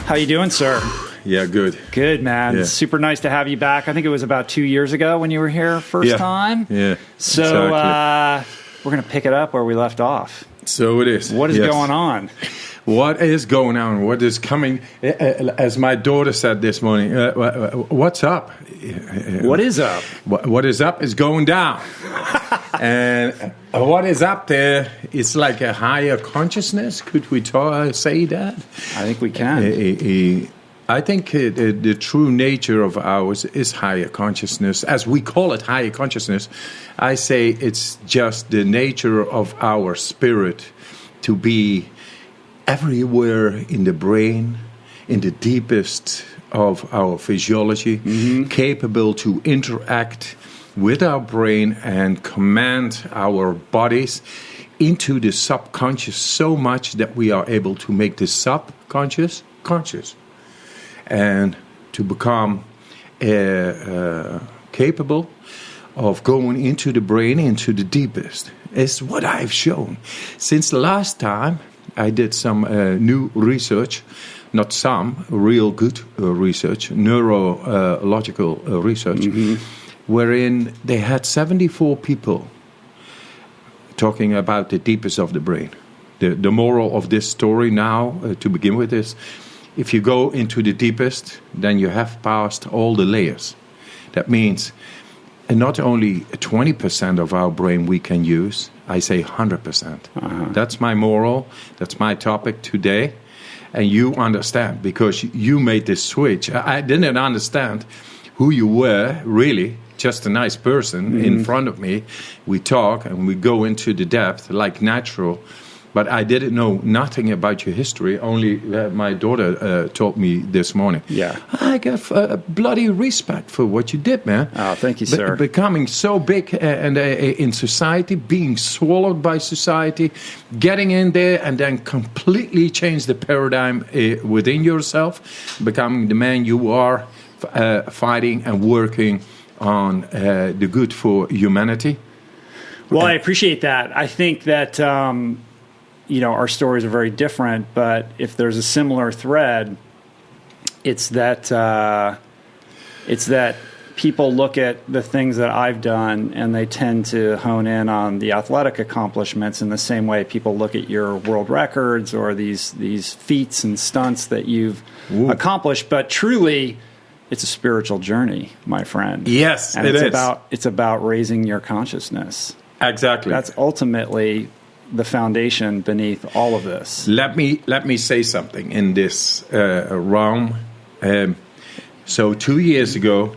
How you doing, sir? Yeah, good. Good, man. Yeah. Super nice to have you back. I think it was about 2 years ago when you were here first time. Yeah. So exactly. We're going to pick it up where we left off. So it is. What is going on? What is going on? What is coming? As my daughter said this morning, what's up? What is up? What is up is going down. And what is up there is like a higher consciousness. Could we say that? I think we can. I think the true nature of ours is higher consciousness. As we call it higher consciousness, I say it's just the nature of our spirit to be everywhere in the brain, in the deepest of our physiology, capable to interact with our brain and command our bodies into the subconscious so much that we are able to make the subconscious conscious and to become capable of going into the brain, into the deepest. It's what I've shown. Since the last time, I did some new research, not some, real good research, neurological research, wherein they had 74 people talking about the deepest of the brain. The moral of this story now, to begin with, is if you go into the deepest, then you have passed all the layers. That means not only 20% of our brain we can use, I say 100%. That's my moral. That's my topic today. And you understand because you made this switch. I didn't understand who you were, really. Just a nice person in front of me. We talk and we go into the depth like natural. But I didn't know nothing about your history. Only my daughter told me this morning. Yeah. I got bloody respect for what you did, man. Oh, thank you, sir. Becoming so big and in society, being swallowed by society, getting in there and then completely change the paradigm within yourself, becoming the man you are, fighting and working on the good for humanity. Well, I appreciate that. I think that our stories are very different, but if there's a similar thread, it's that people look at the things that I've done and they tend to hone in on the athletic accomplishments in the same way people look at your world records or these feats and stunts that you've accomplished. But truly, it's a spiritual journey, my friend. Yes, and it's about raising your consciousness. Exactly. That's ultimately the foundation beneath all of this. Let me say something in this realm. So 2 years ago,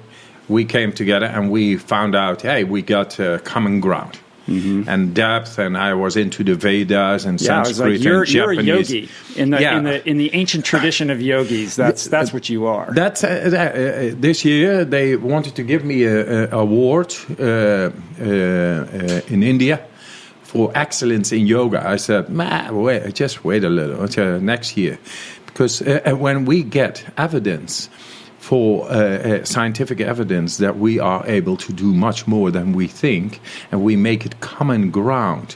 we came together and we found out, hey, we got common ground and depth. And I was into the Vedas and Sanskrit and you're Japanese. A yogi in the ancient tradition of yogis. That's what you are. That's this year they wanted to give me an award in India for excellence in yoga. I said, just wait a little until next year. Because when we get evidence for scientific evidence that we are able to do much more than we think, and we make it common ground,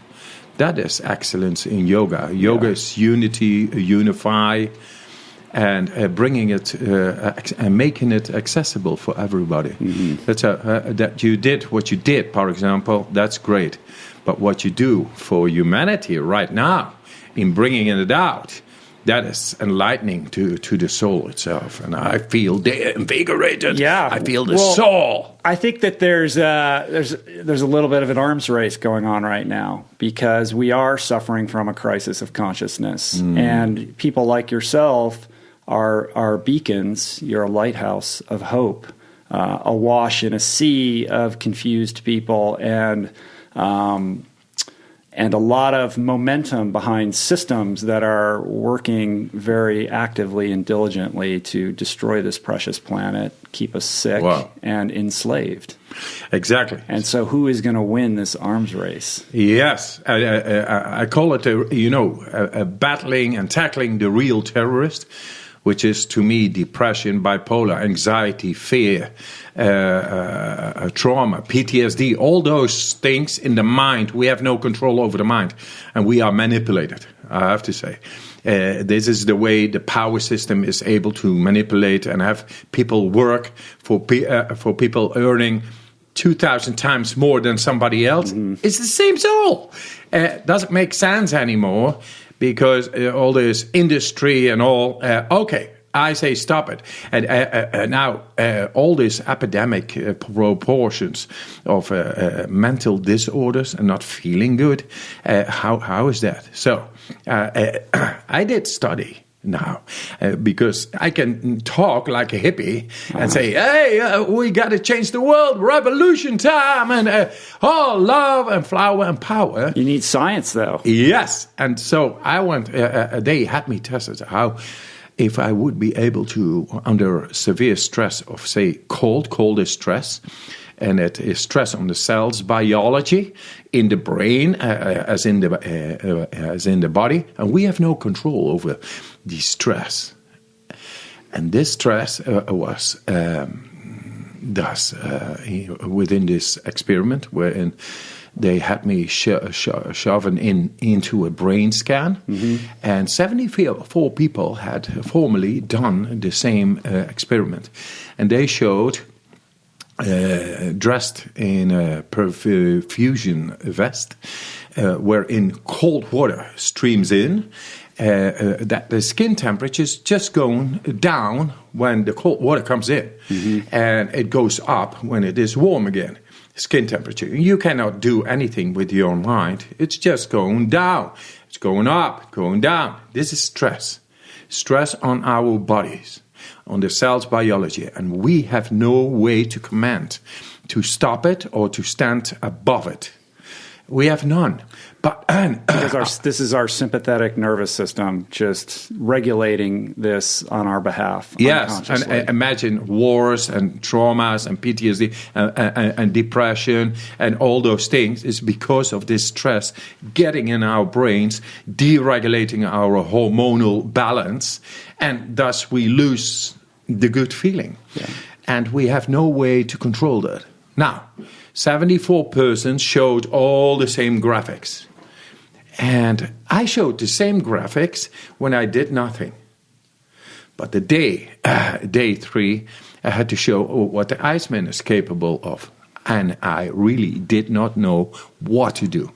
that is excellence in yoga. Yoga is unity, unify, and bringing it and making it accessible for everybody. That's that you did what you did, for example, that's great. But what you do for humanity right now in bringing it out, that is enlightening to the soul itself. And I feel invigorated. Yeah. I feel the soul. I think that there's a little bit of an arms race going on right now because we are suffering from a crisis of consciousness. And people like yourself are beacons. You're a lighthouse of hope, awash in a sea of confused people and a lot of momentum behind systems that are working very actively and diligently to destroy this precious planet, keep us sick and enslaved. Exactly. And so who is going to win this arms race? Yes. I call it, a battling and tackling the real terrorist, which is to me depression, bipolar, anxiety, fear, trauma, PTSD, all those things in the mind. We have no control over the mind, and we are manipulated, I have to say. This is the way the power system is able to manipulate and have people work for people earning 2,000 times more than somebody else. It's the same soul. Doesn't make sense anymore because all this industry and all. Okay, I say stop it. And now all these epidemic proportions of mental disorders and not feeling good. How is that? So I did study. Now, because I can talk like a hippie and say, hey, we got to change the world, revolution time, and love and flower and power. You need science, though. Yes. And so I went, they had me tested how, if I would be able to, under severe stress of, say, cold is stress, and it is stress on the cells biology in the brain as in the body, and we have no control over the stress. And this stress was within this experiment wherein they had me shoven into a brain scan, and 74 people had formerly done the same experiment, and they showed. Dressed in a perfusion vest, wherein cold water streams in, that the skin temperature is just going down when the cold water comes in, and it goes up when it is warm again. Skin temperature. You cannot do anything with your mind. It's just going down. It's going up, going down. This is stress. Stress on our bodies. On the cell's biology, and we have no way to command, to stop it or to stand above it. We have none. But because this is our sympathetic nervous system just regulating this on our behalf. Yes, and imagine wars and traumas and PTSD and depression and all those things is because of this stress getting in our brains, deregulating our hormonal balance, and thus we lose the good feeling. Yeah. And we have no way to control that. Now, 74 persons showed all the same graphics. And I showed the same graphics when I did nothing. But the day 3, I had to show what the Iceman is capable of. And I really did not know what to do.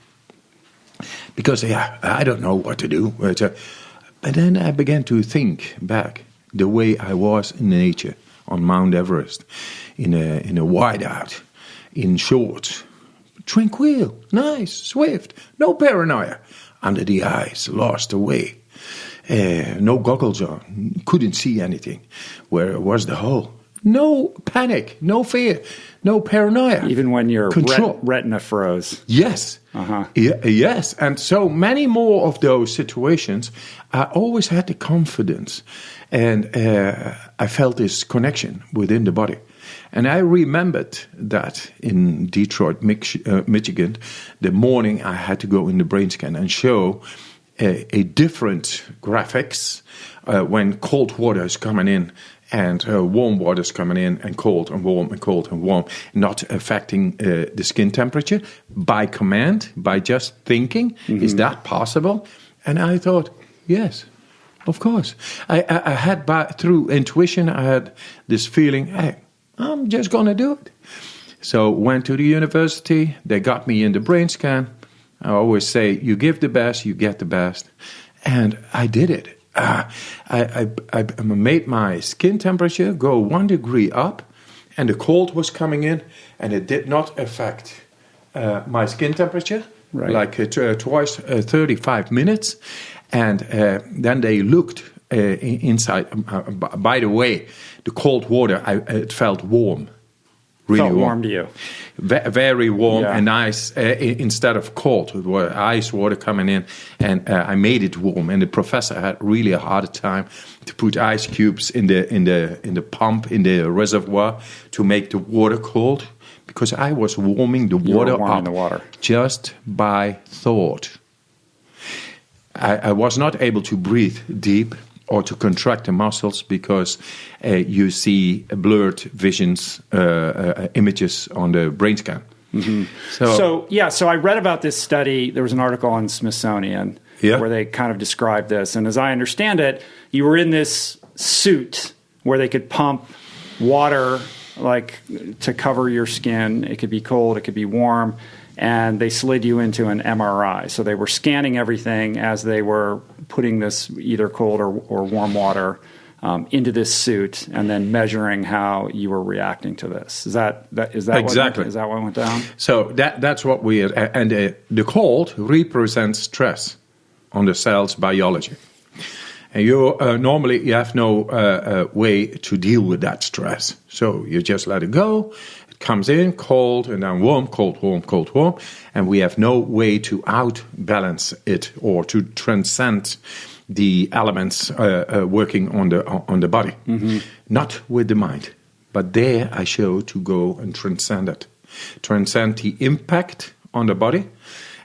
Because, I don't know what to do. But then I began to think back the way I was in nature on Mount Everest, in a whiteout, in shorts. Tranquil, nice, swift, no paranoia. Under the eyes, lost away. No goggles on, couldn't see anything. Where was the hole? No panic, no fear, no paranoia. Even when your retina froze. Yes. Yes. And so many more of those situations, I always had the confidence. And I felt this connection within the body. And I remembered that in Detroit, Michigan, the morning I had to go in the brain scan and show a different graphics when cold water is coming in and warm water is coming in and cold and warm and cold and warm, not affecting the skin temperature by command, by just thinking. Is that possible? And I thought, yes. Of course. I had, through intuition, I had this feeling, hey, I'm just going to do it. So went to the university. They got me in the brain scan. I always say, you give the best, you get the best. And I did it. I made my skin temperature go 1 degree up, and the cold was coming in, and it did not affect my skin temperature, like twice 35 minutes. And then they looked inside. By the way, the cold water, it felt warm. Really warm to you. Very warm and nice. Instead of cold, it was ice water coming in. And I made it warm. And the professor had really a hard time to put ice cubes in the pump, in the reservoir, to make the water cold. Because I was warming the water up just by thought. I was not able to breathe deep or to contract the muscles because you see blurred visions, images on the brain scan. So I read about this study. There was an article on Smithsonian where they kind of described this. And as I understand it, you were in this suit where they could pump water like to cover your skin. It could be cold, it could be warm, and they slid you into an MRI. So they were scanning everything as they were putting this either cold or warm water into this suit, and then measuring how you were reacting to this. Is that exactly what went down? So that's what we and the cold represents stress on the cell's biology. And you normally you have no way to deal with that stress, so you just let it go. It comes in cold and then warm, cold, warm, cold, warm, and we have no way to outbalance it or to transcend the elements working on the body, not with the mind. But there I show to go and transcend it, transcend the impact on the body.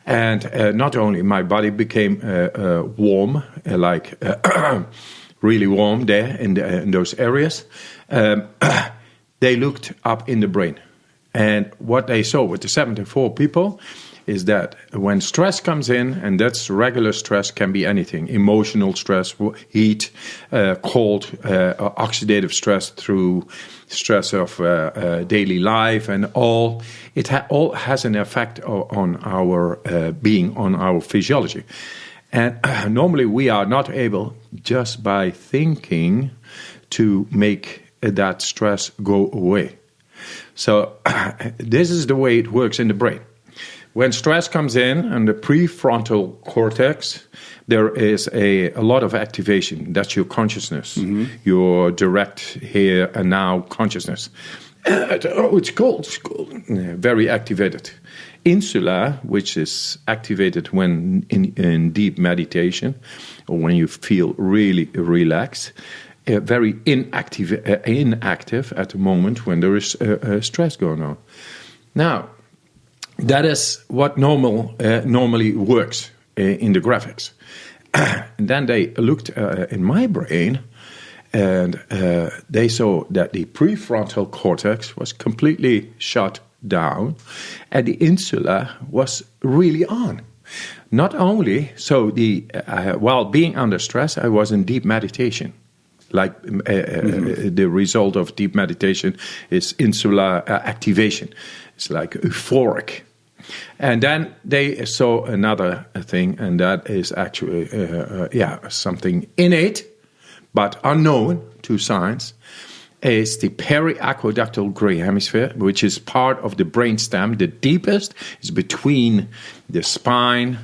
And not only my body became warm, like really warm there in those areas, they looked up in the brain. And what they saw with the 74 people is that when stress comes in, and that's regular stress, can be anything, emotional stress, heat, cold, oxidative stress through stress of daily life, and all, it all has an effect on our being, on our physiology. And normally we are not able, just by thinking, to make that stress go away. So this is the way it works in the brain. When stress comes in and the prefrontal cortex, there is a lot of activation. That's your consciousness, your direct here and now consciousness. It's cold, very activated. Insula, which is activated when in deep meditation or when you feel really relaxed, very inactive at the moment when there is stress going on. Now, that is what normally works in the graphics. And then they looked in my brain, and they saw that the prefrontal cortex was completely shut down, and the insula was really on. Not only, so while being under stress, I was in deep meditation. Like the result of deep meditation is insular activation. It's like euphoric. And then they saw another thing, and that is actually something innate but unknown to science. Is the periaqueductal gray hemisphere, which is part of the brainstem. The deepest is between the spine,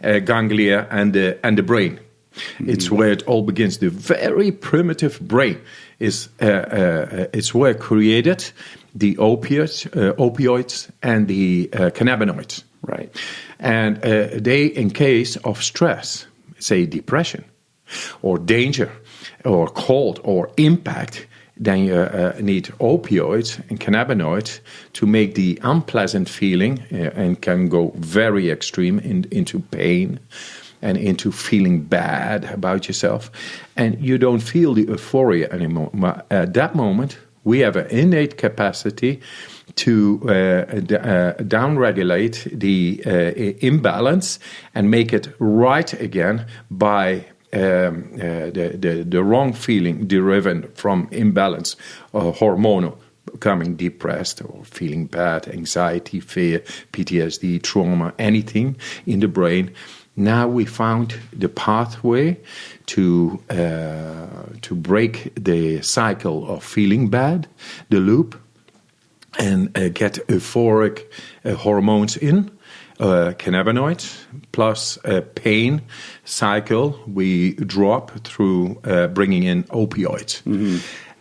ganglia, and the brain. It's where it all begins. The very primitive brain is it's where created the opioids and the cannabinoids. Right. And they, in case of stress, say depression, or danger, or cold, or impact, then you need opioids and cannabinoids to make the unpleasant feeling and can go very extreme into pain and into feeling bad about yourself. And you don't feel the euphoria anymore. At that moment, we have an innate capacity to downregulate the imbalance and make it right again by the wrong feeling deriving from imbalance, hormonal, becoming depressed or feeling bad, anxiety, fear, PTSD, trauma, anything in the brain. Now we found the pathway to break the cycle of feeling bad, the loop, and get euphoric hormones in, cannabinoids, plus pain cycle we drop through bringing in opioids.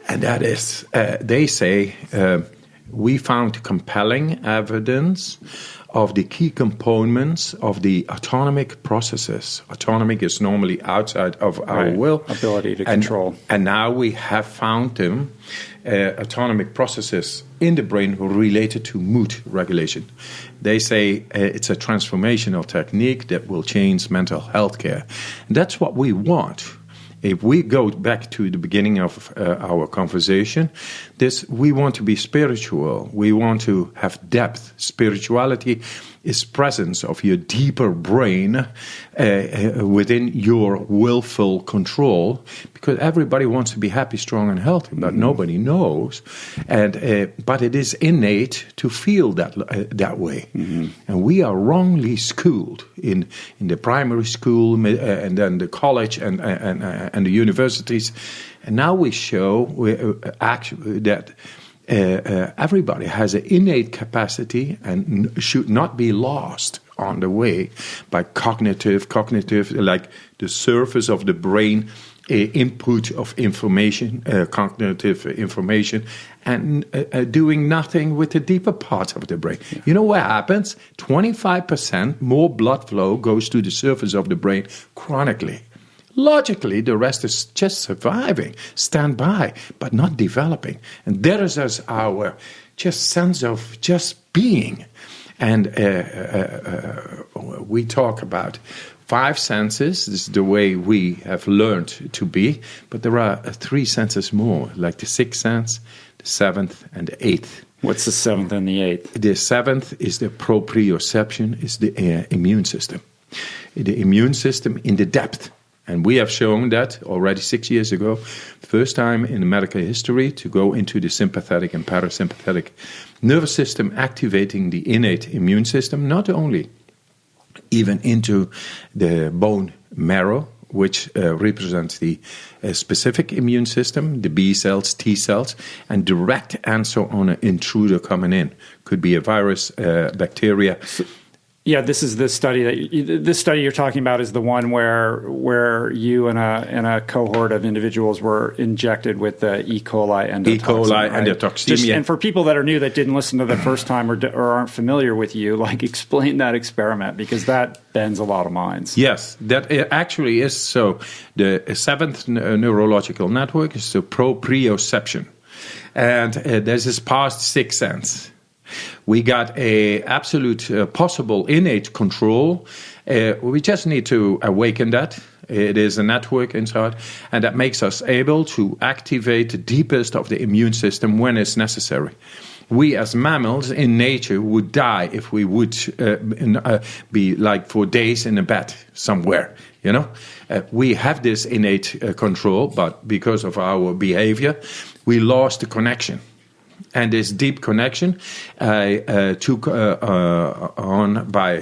And that is, they say, we found compelling evidence of the key components of the autonomic processes. Autonomic is normally outside of our will. Ability to control. And now we have found them, autonomic processes in the brain related to mood regulation. They say it's a transformational technique that will change mental health care. And that's what we want. If we go back to the beginning of our conversation, We want to be spiritual. We want to have depth. Spirituality is presence of your deeper brain within your willful control, because everybody wants to be happy, strong, and healthy, but nobody knows. But it is innate to feel that way. And we are wrongly schooled in the primary school and then the college and the universities. And now we show actually that everybody has an innate capacity and should not be lost on the way by cognitive, like the surface of the brain, input of information, cognitive information, and doing nothing with the deeper parts of the brain. Yeah. You know what happens? 25% more blood flow goes to the surface of the brain chronically. Logically, the rest is just surviving, stand by, but not developing. And there is our just sense of just being. And we talk about 5 senses. This is the way we have learned to be. But there are 3 senses more, like the 6th sense, the 7th, and the 8th. What's the 7th and the 8th? The 7th is the proprioception, is the immune system. The immune system in the depth. And we have shown that already 6 years ago, first time in medical history to go into the sympathetic and parasympathetic nervous system, activating the innate immune system, not only even into the bone marrow, which represents the specific immune system, the B cells, T cells, and direct answer on an intruder coming in. Could be a virus, bacteria. Yeah, this is the study this study you're talking about is the one where you and a cohort of individuals were injected with the E. coli endotoxin. E. coli right? endotoxemia. And for people that are new that didn't listen to the first time or aren't familiar with you, like explain that experiment, because that bends a lot of minds. Yes, that actually is so. The 7th neurological network is the proprioception, and there's this past 6th sense. We got a absolute possible innate control. We just need to awaken that. It is a network inside, and that makes us able to activate the deepest of the immune system when it's necessary. We as mammals in nature would die if we would be like for days in a bed somewhere, you know. We have this innate control, but because of our behavior, we lost the connection. And this deep connection I took on by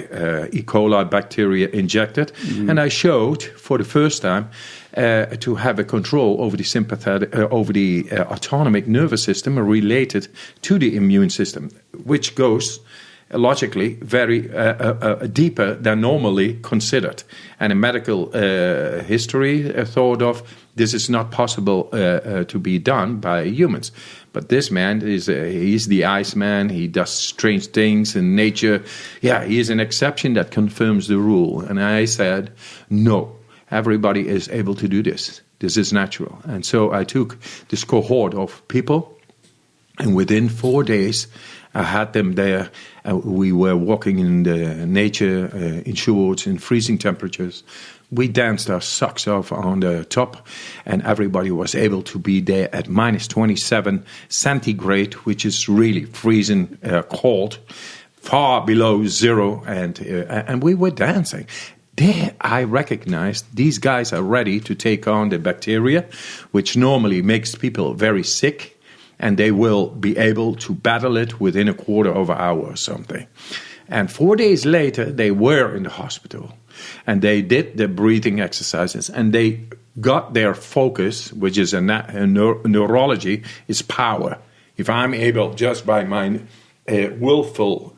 E. coli bacteria injected, and I showed for the first time to have a control over the sympathetic, over the autonomic nervous system related to the immune system, which goes logically very deeper than normally considered. And in medical history, thought of this is not possible to be done by humans. But this man he's the Iceman. He does strange things in nature. Yeah, he is an exception that confirms the rule. And I said, no, everybody is able to do this. This is natural. And so I took this cohort of people, and within 4 days, I had them there. We were walking in the nature, in shorts, in freezing temperatures. We danced our socks off on the top, and everybody was able to be there at minus 27 centigrade, which is really freezing cold, far below zero, and we were dancing. There I recognized these guys are ready to take on the bacteria, which normally makes people very sick, and they will be able to battle it within a quarter of an hour or something. And 4 days later, they were in the hospital. And they did the breathing exercises, and they got their focus, which is neurology, is power. If I'm able, just by my willful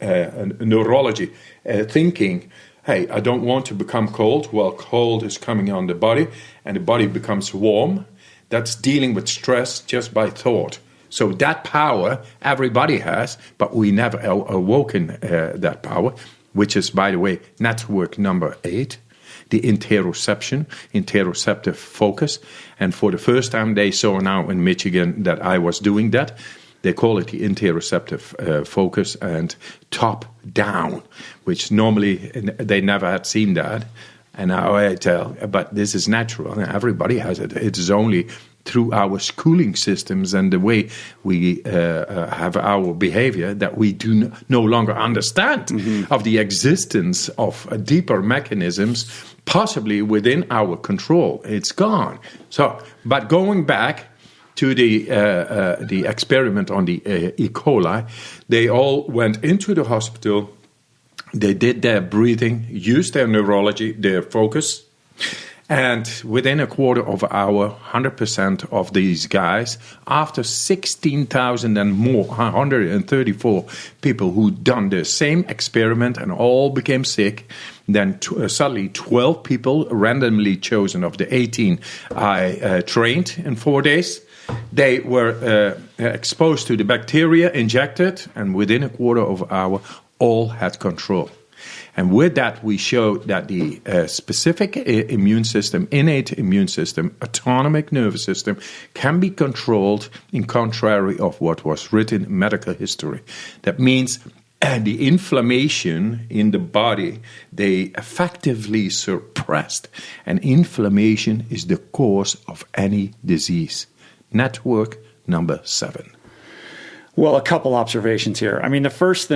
neurology, thinking, hey, I don't want to become cold. Well, cold is coming on the body, and the body becomes warm. That's dealing with stress just by thought. So that power everybody has, but we never awoken that power, which is, by the way, network number 8, the interoceptive focus. And for the first time, they saw now in Michigan that I was doing that. They call it the interoceptive focus and top down, which normally they never had seen that. And now I tell, but this is natural. Everybody has it. It is only through our schooling systems and the way we have our behavior that we do no longer understand of the existence of deeper mechanisms, possibly within our control. It's gone. So, but going back to the experiment on the E. coli, they all went into the hospital. They did their breathing, used their neurology, their focus. And within a quarter of an hour, 100% of these guys, after 16,000 and more, 134 people who done the same experiment and all became sick, then suddenly 12 people randomly chosen of the 18 I trained in 4 days. They were exposed to the bacteria, injected, and within a quarter of an hour, all had control. And with that, we showed that the specific immune system, innate immune system, autonomic nervous system, can be controlled in contrary of what was written in medical history. That means the inflammation in the body, they effectively suppressed. And inflammation is the cause of any disease. Network number 7. Well, a couple observations here. I mean, the first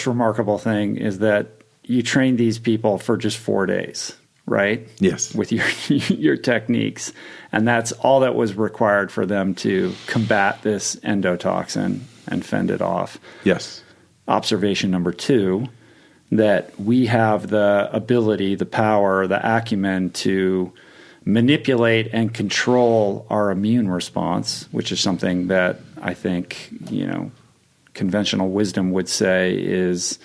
remarkable thing is that you trained these people for just 4 days, right? Yes. With your techniques. And that's all that was required for them to combat this endotoxin and fend it off. Yes. Observation number 2, that we have the ability, the power, the acumen to manipulate and control our immune response, which is something that I think, conventional wisdom would say is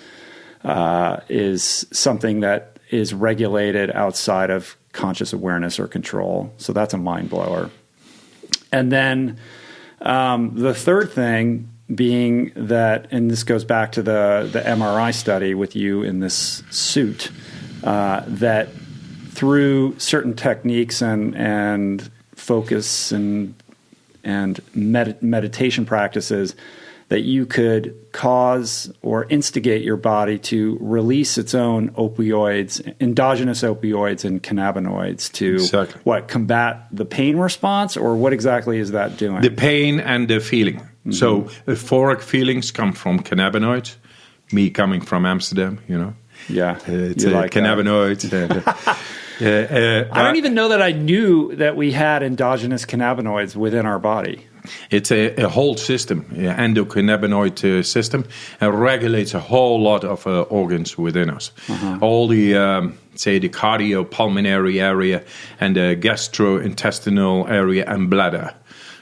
something that is regulated outside of conscious awareness or control. So that's a mind blower. And then the third thing being that, and this goes back to the MRI study with you in this suit, that through certain techniques and focus and meditation practices, that you could cause or instigate your body to release its own opioids, endogenous opioids and cannabinoids to combat the pain response, or what exactly is that doing? The pain and the feeling. Mm-hmm. So euphoric feelings come from cannabinoids. Me coming from Amsterdam, Yeah, it's cannabinoids. I don't even know that I knew that we had endogenous cannabinoids within our body. It's a whole system, endocannabinoid system, and regulates a whole lot of organs within us. All the, the cardiopulmonary area and the gastrointestinal area and bladder.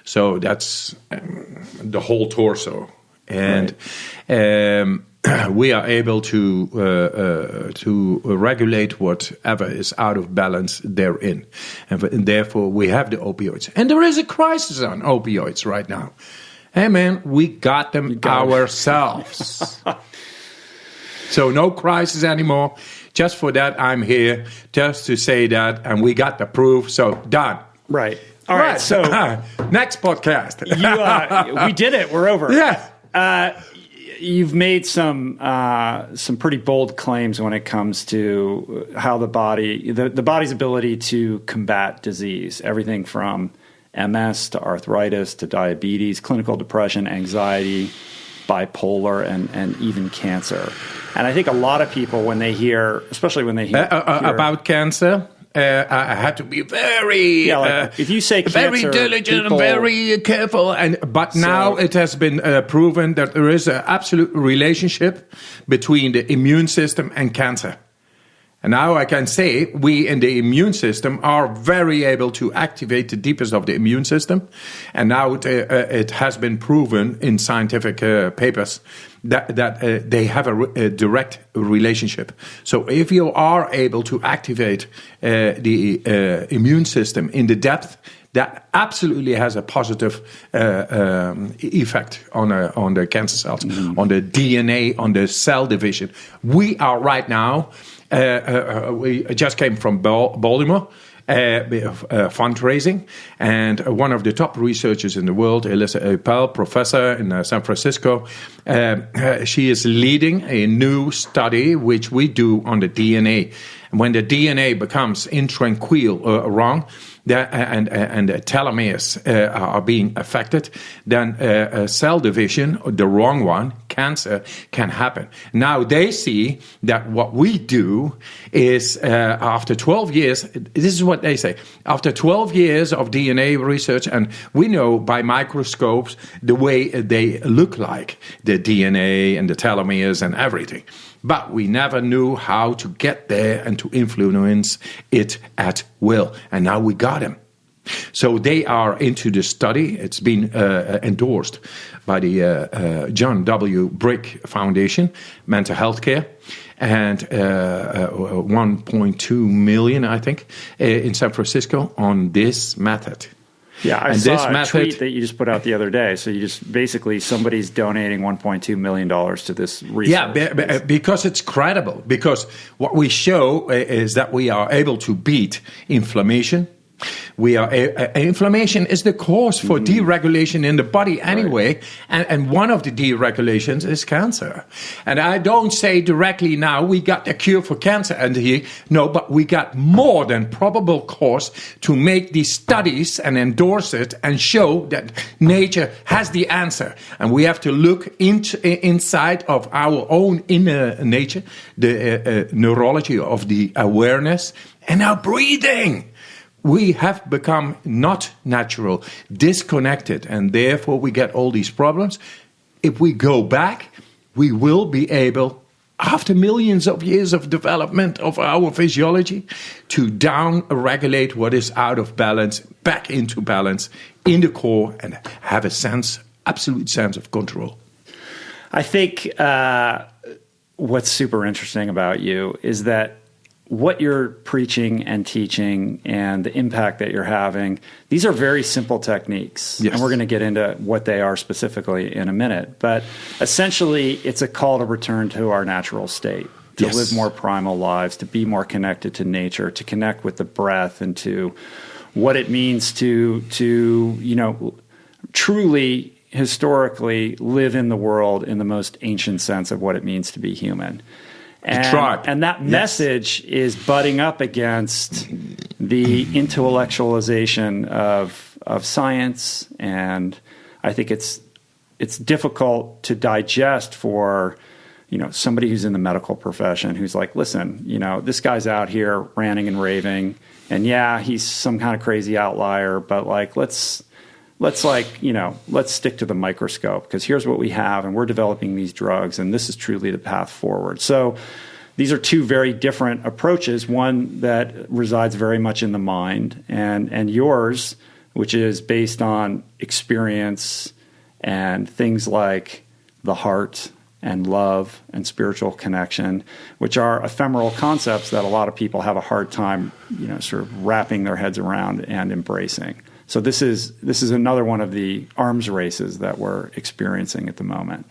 So that's the whole torso. And we are able to regulate whatever is out of balance therein. And therefore, we have the opioids. And there is a crisis on opioids right now. Hey, man, we got them ourselves. So no crisis anymore. Just for that, I'm here. Just to say that. And we got the proof. So, done. Right. All right. So, next podcast. We did it. We're over. Yeah. You've made some pretty bold claims when it comes to how the body's ability to combat disease, everything from MS to arthritis to diabetes, clinical depression, anxiety, bipolar, and even cancer. And I think a lot of people, when they hear, especially when they hear about cancer. I had to be very, if you say cancer, very diligent and very careful. But now it has been proven that there is an absolute relationship between the immune system and cancer. And now I can say we in the immune system are very able to activate the deepest of the immune system. And now it has been proven in scientific papers that they have a direct relationship. So if you are able to activate the immune system in the depth, that absolutely has a positive effect on the cancer cells, on the DNA, on the cell division. We are right now, we just came from Baltimore, fundraising. And one of the top researchers in the world, Elisa Pell, professor in San Francisco, she is leading a new study which we do on the DNA. And when the DNA becomes intranquil wrong, and the telomeres are being affected, then cell division, the wrong one, cancer, can happen. Now they see that what we do is after 12 years, this is what they say, after 12 years of DNA research, and we know by microscopes the way they look like, the DNA and the telomeres and everything. But we never knew how to get there and to influence it at will. And now we got him. So they are into the study. It's been endorsed by the John W. Brick Foundation, Mental Health Care, and 1.2 million, I think, in San Francisco on this method. Yeah, I saw a tweet that you just put out the other day. So you just basically somebody's donating $1.2 million to this research. Yeah, because it's credible. Because what we show is that we are able to beat inflammation. Inflammation is the cause for deregulation in the body anyway, right. and one of the deregulations is cancer. And I don't say directly now we got the cure for cancer, no, but we got more than probable cause to make these studies and endorse it and show that nature has the answer. And we have to look inside of our own inner nature, the neurology of the awareness and our breathing. We have become not natural, disconnected, and therefore we get all these problems. If we go back, we will be able, after millions of years of development of our physiology, to down-regulate what is out of balance, back into balance, in the core, and have a absolute sense of control. I think what's super interesting about you is that what you're preaching and teaching and the impact that you're having, these are very simple techniques. Yes. And we're going to get into what they are specifically in a minute. But essentially, it's a call to return to our natural state, to live more primal lives, to be more connected to nature, to connect with the breath, and to what it means to truly, historically, live in the world in the most ancient sense of what it means to be human. And that message is butting up against the intellectualization of science, and I think it's difficult to digest for somebody who's in the medical profession who's like, listen, this guy's out here ranting and raving, and yeah, he's some kind of crazy outlier, but let's stick to the microscope, because here's what we have, and we're developing these drugs, and this is truly the path forward. So these are two very different approaches, one that resides very much in the mind, and yours, which is based on experience and things like the heart and love and spiritual connection, which are ephemeral concepts that a lot of people have a hard time, sort of wrapping their heads around and embracing. So this is another one of the arms races that we're experiencing at the moment.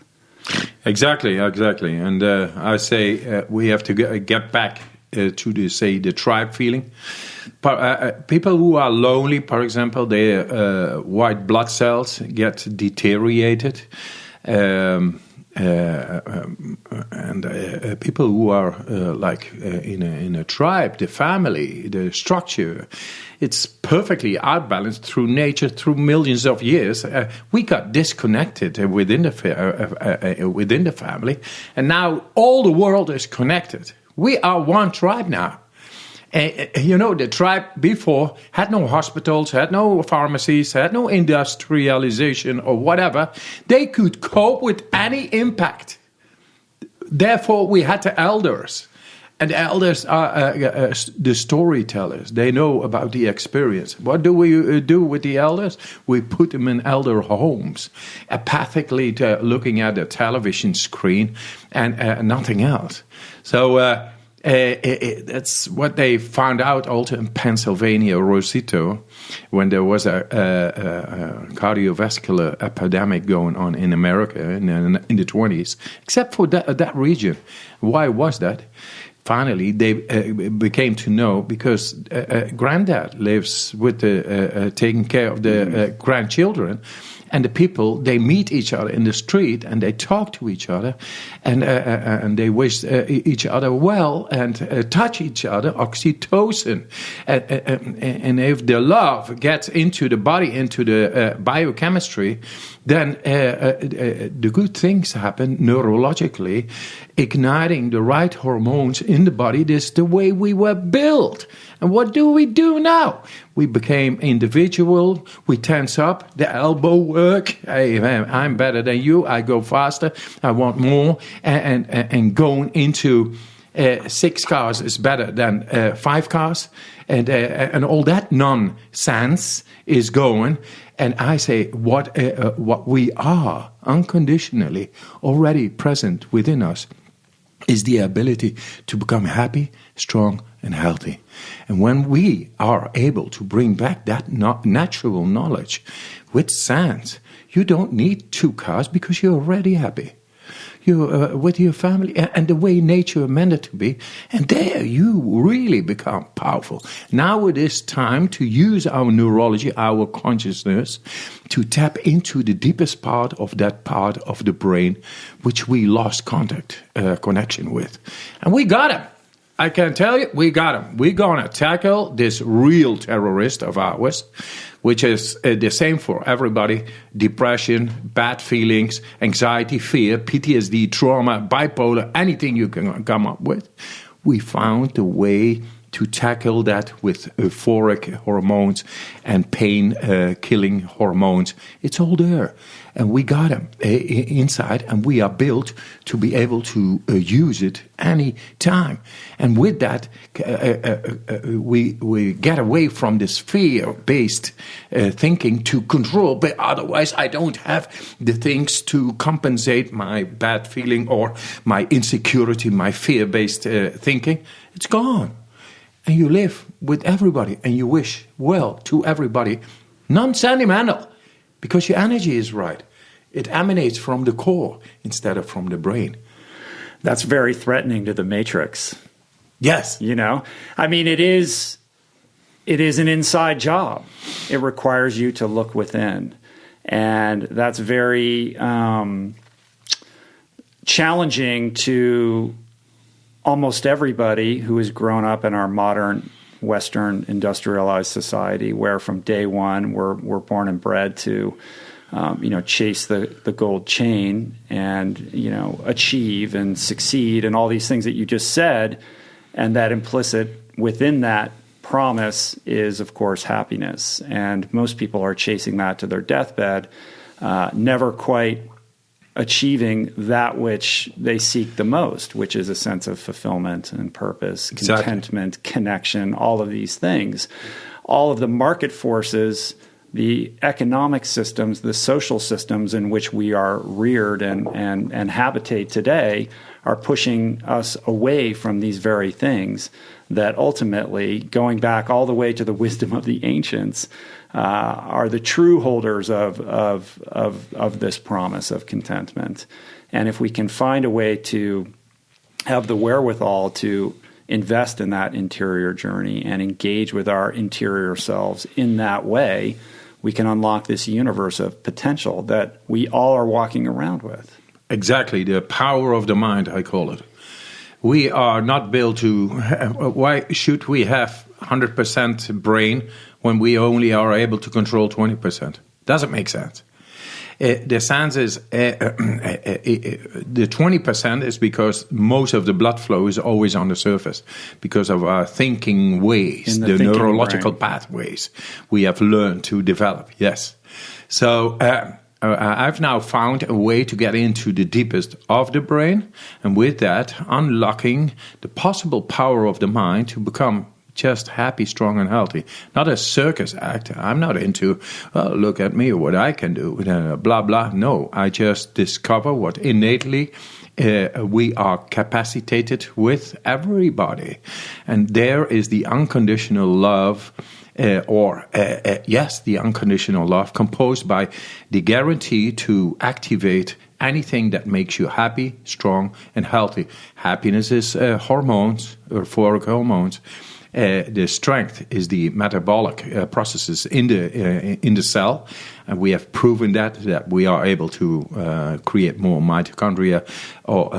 Exactly. And I say we have to get back to the tribe feeling. People who are lonely, for example, their white blood cells get deteriorated. And people who are in a tribe, the family, the structure, it's perfectly outbalanced through nature, through millions of years. We got disconnected within the family, and now all the world is connected. We are one tribe now. The tribe before had no hospitals, had no pharmacies, had no industrialization or whatever. They could cope with any impact. Therefore, we had the elders. And the elders are the storytellers. They know about the experience. What do we do with the elders? We put them in elder homes, apathically looking at a television screen and nothing else. So that's what they found out also in Pennsylvania, Rosito, when there was a cardiovascular epidemic going on in America in the 20s, except for that region. Why was that? finally they became to know, because granddad lives with taking care of the grandchildren. And the people, they meet each other in the street and they talk to each other and they wish each other well and touch each other, oxytocin. And if the love gets into the body, into the biochemistry, then the good things happen neurologically, igniting the right hormones in the body. This is the way we were built. And what do we do now? We became individual. We tense up, the elbow work. Hey, man, I'm better than you. I go faster. I want more. And going into 6 cars is better than 5 cars. And all that nonsense is going. And I say what we are unconditionally already present within us is the ability to become happy, strong, and healthy. And when we are able to bring back that natural knowledge with sense, you don't need 2 cars because you're already happy. You're with your family and the way nature meant it to be. And there you really become powerful. Now it is time to use our neurology, our consciousness, to tap into the deepest part of that part of the brain which we lost connection with. And we got him. I can tell you, we got him. We're going to tackle this real terrorist of ours, which is the same for everybody. Depression, bad feelings, anxiety, fear, PTSD, trauma, bipolar, anything you can come up with. We found a way to tackle that with euphoric hormones and pain-killing hormones. It's all there. And we got them inside, and we are built to be able to use it any time. And with that, we get away from this fear-based thinking to control. But otherwise, I don't have the things to compensate my bad feeling or my insecurity, my fear-based thinking. It's gone. And you live with everybody, and you wish well to everybody. Non-sentimental, because your energy is right. It emanates from the core instead of from the brain. That's very threatening to the matrix. Yes. You know? I mean, it is an inside job. It requires you to look within. And that's very challenging to almost everybody who has grown up in our modern Western industrialized society, where from day one we're born and bred to chase the gold chain and achieve and succeed and all these things that you just said. And that implicit within that promise is, of course, happiness. And most people are chasing that to their deathbed, never quite achieving that which they seek the most, which is a sense of fulfillment and purpose, contentment, connection, all of these things. All of the market forces, the economic systems, the social systems in which we are reared and habitate today are pushing us away from these very things that ultimately, going back all the way to the wisdom of the ancients, are the true holders of this promise of contentment. And if we can find a way to have the wherewithal to invest in that interior journey and engage with our interior selves in that way, we can unlock this universe of potential that we all are walking around with. Exactly, the power of the mind, I call it. We are not built to, why should we have 100% brain when we only are able to control 20%? Doesn't make sense. The sense is, the 20% is because most of the blood flow is always on the surface because of our thinking ways, the neurological pathways we have learned to develop, yes. So I've now found a way to get into the deepest of the brain, and with that, unlocking the possible power of the mind to become just happy, strong, and healthy. Not a circus act. I'm not into, look at me, what I can do, blah, blah. No, I just discover what innately we are capacitated with, everybody. And there is the unconditional love, the unconditional love composed by the guarantee to activate anything that makes you happy, strong, and healthy. Happiness is hormones, euphoric hormones. The strength is the metabolic processes in the cell, and we have proven that we are able to create more mitochondria, or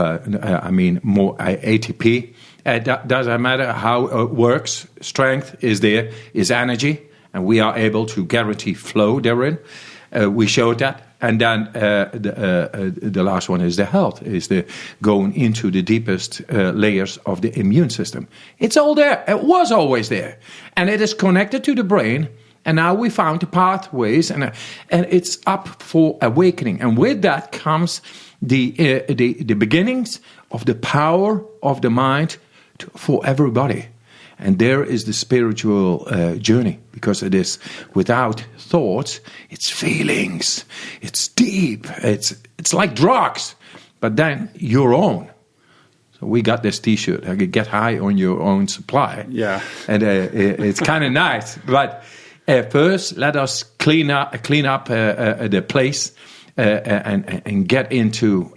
more ATP. Doesn't matter how it works. Strength is there, is energy, and we are able to guarantee flow therein. We showed that. And then the last one is the health, is the going into the deepest layers of the immune system. It's all there. It was always there. And it is connected to the brain. And now we found the pathways, and it's up for awakening. And with that comes the beginnings of the power of the mind for everybody. And there is the spiritual journey, because it is without thoughts, it's feelings, it's deep, it's like drugs, but then your own. So we got this T-shirt, I could get high on your own supply. Yeah. And it's kind of nice. But first, let us clean up the place. And get into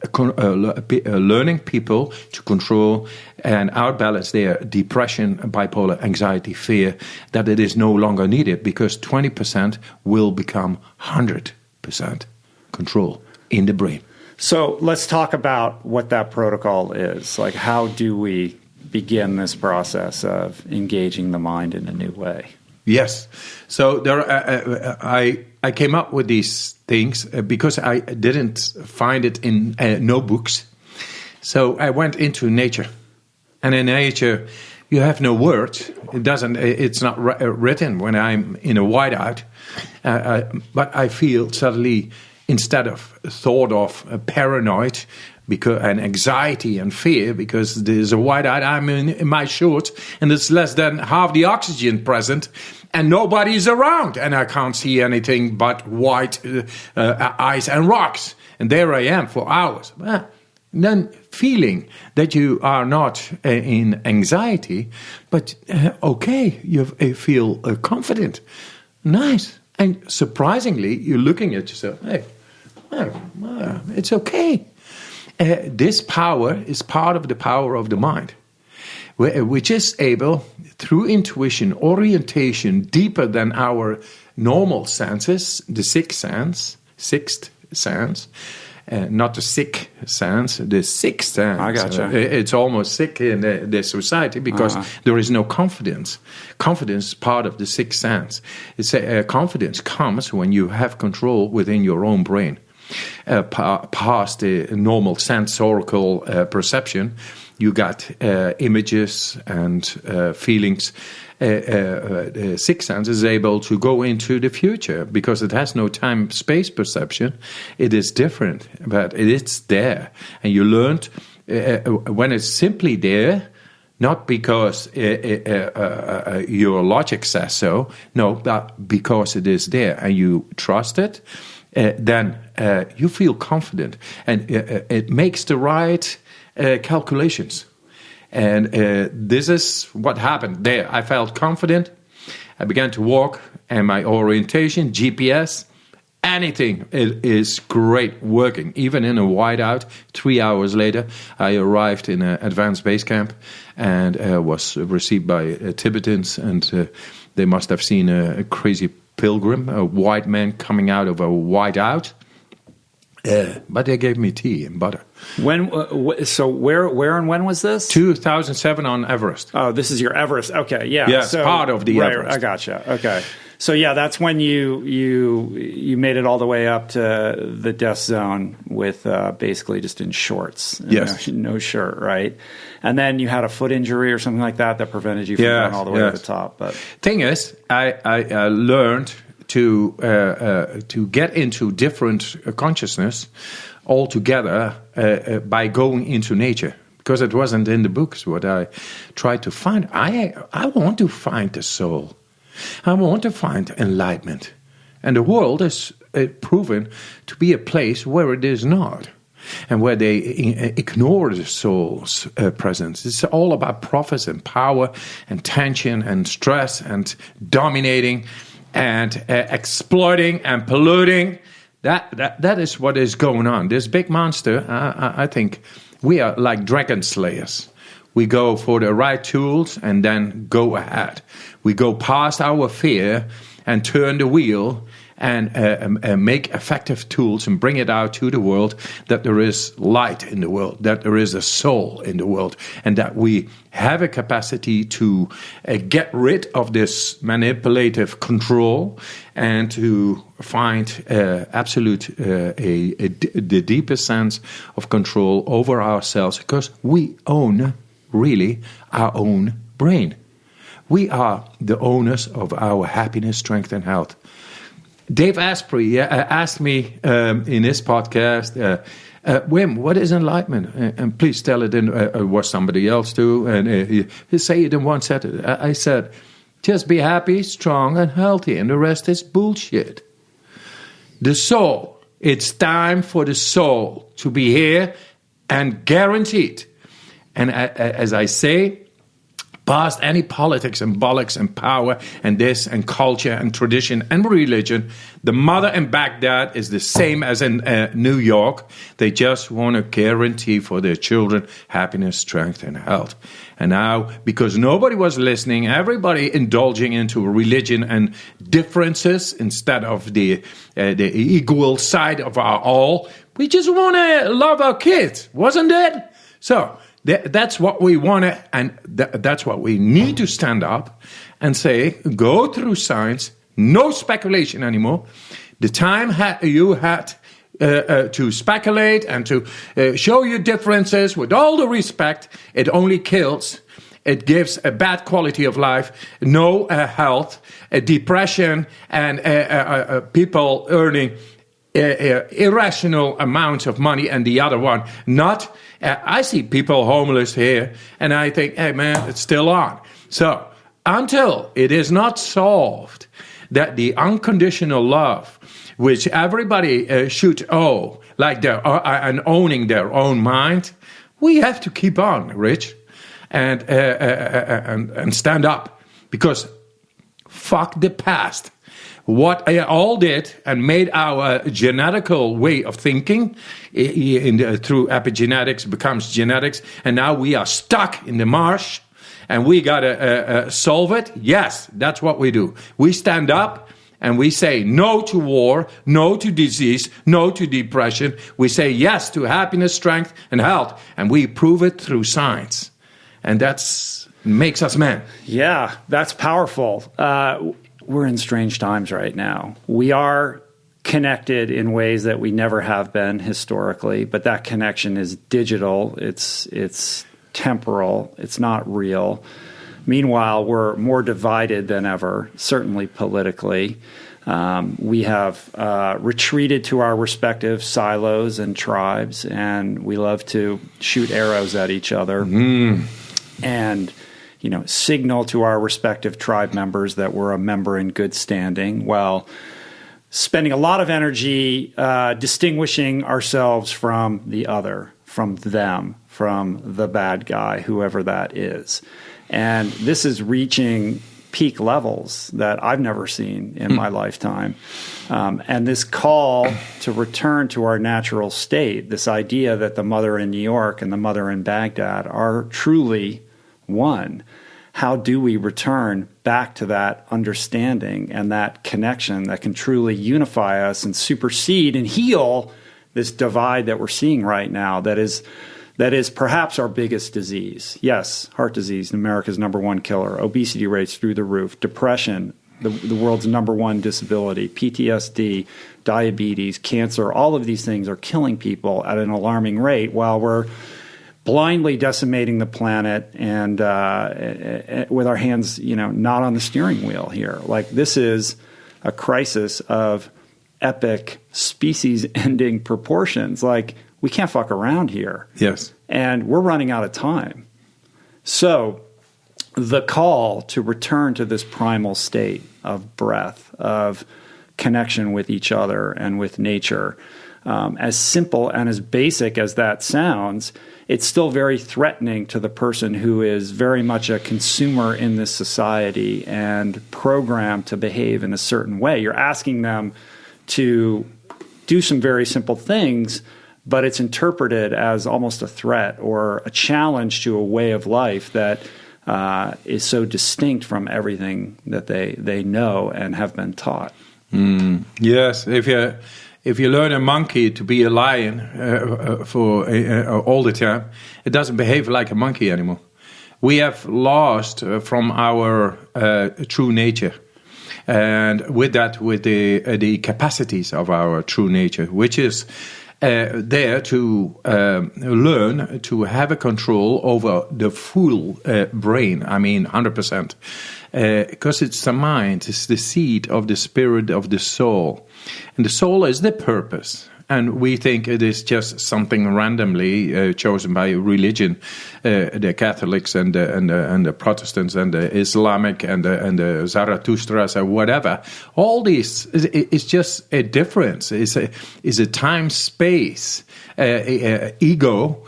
learning people to control and outbalance their depression, bipolar, anxiety, fear, that it is no longer needed, because 20% will become 100% control in the brain. So let's talk about what that protocol is. Like, how do we begin this process of engaging the mind in a new way? Yes. So there, I came up with these things because I didn't find it in no books. So I went into nature, and in nature, you have no words. It's not written when I'm in a whiteout. But I feel suddenly, instead of thought of paranoid, and anxiety and fear, because there's a whiteout, I'm in my shorts, and there's less than half the oxygen present, and nobody's around, and I can't see anything but white ice and rocks. And there I am for hours. Then feeling that you are not in anxiety, but okay, you feel confident, nice. And surprisingly, you're looking at yourself, hey, it's okay. This power is part of the power of the mind, which is able, through intuition, orientation deeper than our normal senses, the sixth sense, not the sick sense, the sixth sense. I gotcha. It's almost sick in the society, because there is no confidence. Confidence is part of the sixth sense. Confidence comes when you have control within your own brain. Past the normal sensorical perception, you got images and feelings. Sixth sense is able to go into the future, because it has no time-space perception. It is different, but it's there. And you learned when it's simply there, not because your logic says so, no, but because it is there and you trust it. Then you feel confident, and it makes the right calculations. And this is what happened there. I felt confident. I began to walk, and my orientation, GPS, anything is great working. Even in a whiteout, 3 hours later, I arrived in an advanced base camp and was received by Tibetans, and they must have seen a crazy pilgrim, a white man coming out of a whiteout. But they gave me tea and butter. When? So where and when was this? 2007 on Everest. Oh, this is your Everest. Okay, yeah. Yes, so, part of the Everest. I gotcha. Okay. So yeah, that's when you made it all the way up to the death zone with basically just in shorts. Yes. No shirt, right? And then you had a foot injury or something like that prevented you from going all the way to the top. But thing is, I learned to get into different consciousness altogether by going into nature, because it wasn't in the books what I tried to find. I want to find the soul. I want to find enlightenment. And the world is proven to be a place where it is not, and where they ignore the soul's presence. It's all about profits and power and tension and stress and dominating and exploiting and polluting. That is what is going on. This big monster, I think we are like dragon slayers. We go for the right tools and then go ahead. We go past our fear and turn the wheel and make effective tools and bring it out to the world, that there is light in the world, that there is a soul in the world, and that we have a capacity to get rid of this manipulative control and to find the deepest sense of control over ourselves, because we own really our own brain. We are the owners of our happiness, strength, and health. Dave Asprey asked me in his podcast, Wim, what is enlightenment? And please tell it in was somebody else too. And he say it in one sentence. I said, just be happy, strong, and healthy, and the rest is bullshit. The soul, it's time for the soul to be here and guaranteed. And as I say, past any politics and bollocks and power and this and culture and tradition and religion, the mother in Baghdad is the same as in New York. They just want to guarantee for their children happiness, strength, and health. And now, because nobody was listening, everybody indulging into religion and differences instead of the equal side of our all, we just want to love our kids, wasn't it? So that's what we want to, and that's what we need to stand up and say, go through science, no speculation anymore. The time you had to speculate and to show your differences with all the respect, it only kills. It gives a bad quality of life, no health, depression, and people earning irrational amounts of money, and the other one not. I see people homeless here, and I think, hey man, it's still on. So until it is not solved that the unconditional love, which everybody should owe, like and owning their own mind, we have to keep on, Rich, and stand up, because fuck the past. What I all did and made our genetical way of thinking through epigenetics becomes genetics, and now we are stuck in the marsh, and we got to solve it. Yes, that's what we do. We stand up and we say no to war, no to disease, no to depression. We say yes to happiness, strength, and health, and we prove it through science. And that's makes us men. Yeah, that's powerful. We're in strange times right now. We are connected in ways that we never have been historically, but that connection is digital. It's temporal. It's not real. Meanwhile, we're more divided than ever, certainly politically. We have retreated to our respective silos and tribes, and we love to shoot arrows at each other. And signal to our respective tribe members that we're a member in good standing, while spending a lot of energy distinguishing ourselves from the other, from them, from the bad guy, whoever that is. And this is reaching peak levels that I've never seen in my lifetime. And this call to return to our natural state, this idea that the mother in New York and the mother in Baghdad are truly one. How do we return back to that understanding and that connection that can truly unify us and supersede and heal this divide that we're seeing right now that is perhaps our biggest disease? Yes, heart disease, America's #1 killer, obesity rates through the roof, depression, the world's #1 disability, PTSD, diabetes, cancer, all of these things are killing people at an alarming rate, while we're blindly decimating the planet and with our hands, not on the steering wheel here. Like, this is a crisis of epic species-ending proportions. Like, we can't fuck around here. Yes. And we're running out of time. So the call to return to this primal state of breath, of connection with each other and with nature, as simple and as basic as that sounds, it's still very threatening to the person who is very much a consumer in this society and programmed to behave in a certain way. You're asking them to do some very simple things, but it's interpreted as almost a threat or a challenge to a way of life that is so distinct from everything that they know and have been taught. Yes, if you learn a monkey to be a lion for all the time, it doesn't behave like a monkey anymore. We have lost from our true nature, and with the capacities of our true nature, which is there to learn to have a control over the full brain. I mean, 100%. Because it's the mind, it's the seed of the spirit of the soul. And the soul is the purpose. And we think it is just something randomly chosen by religion, the Catholics and the Protestants and the Islamic and the Zarathustra's or whatever. All these is just a difference. Is a time-space ego.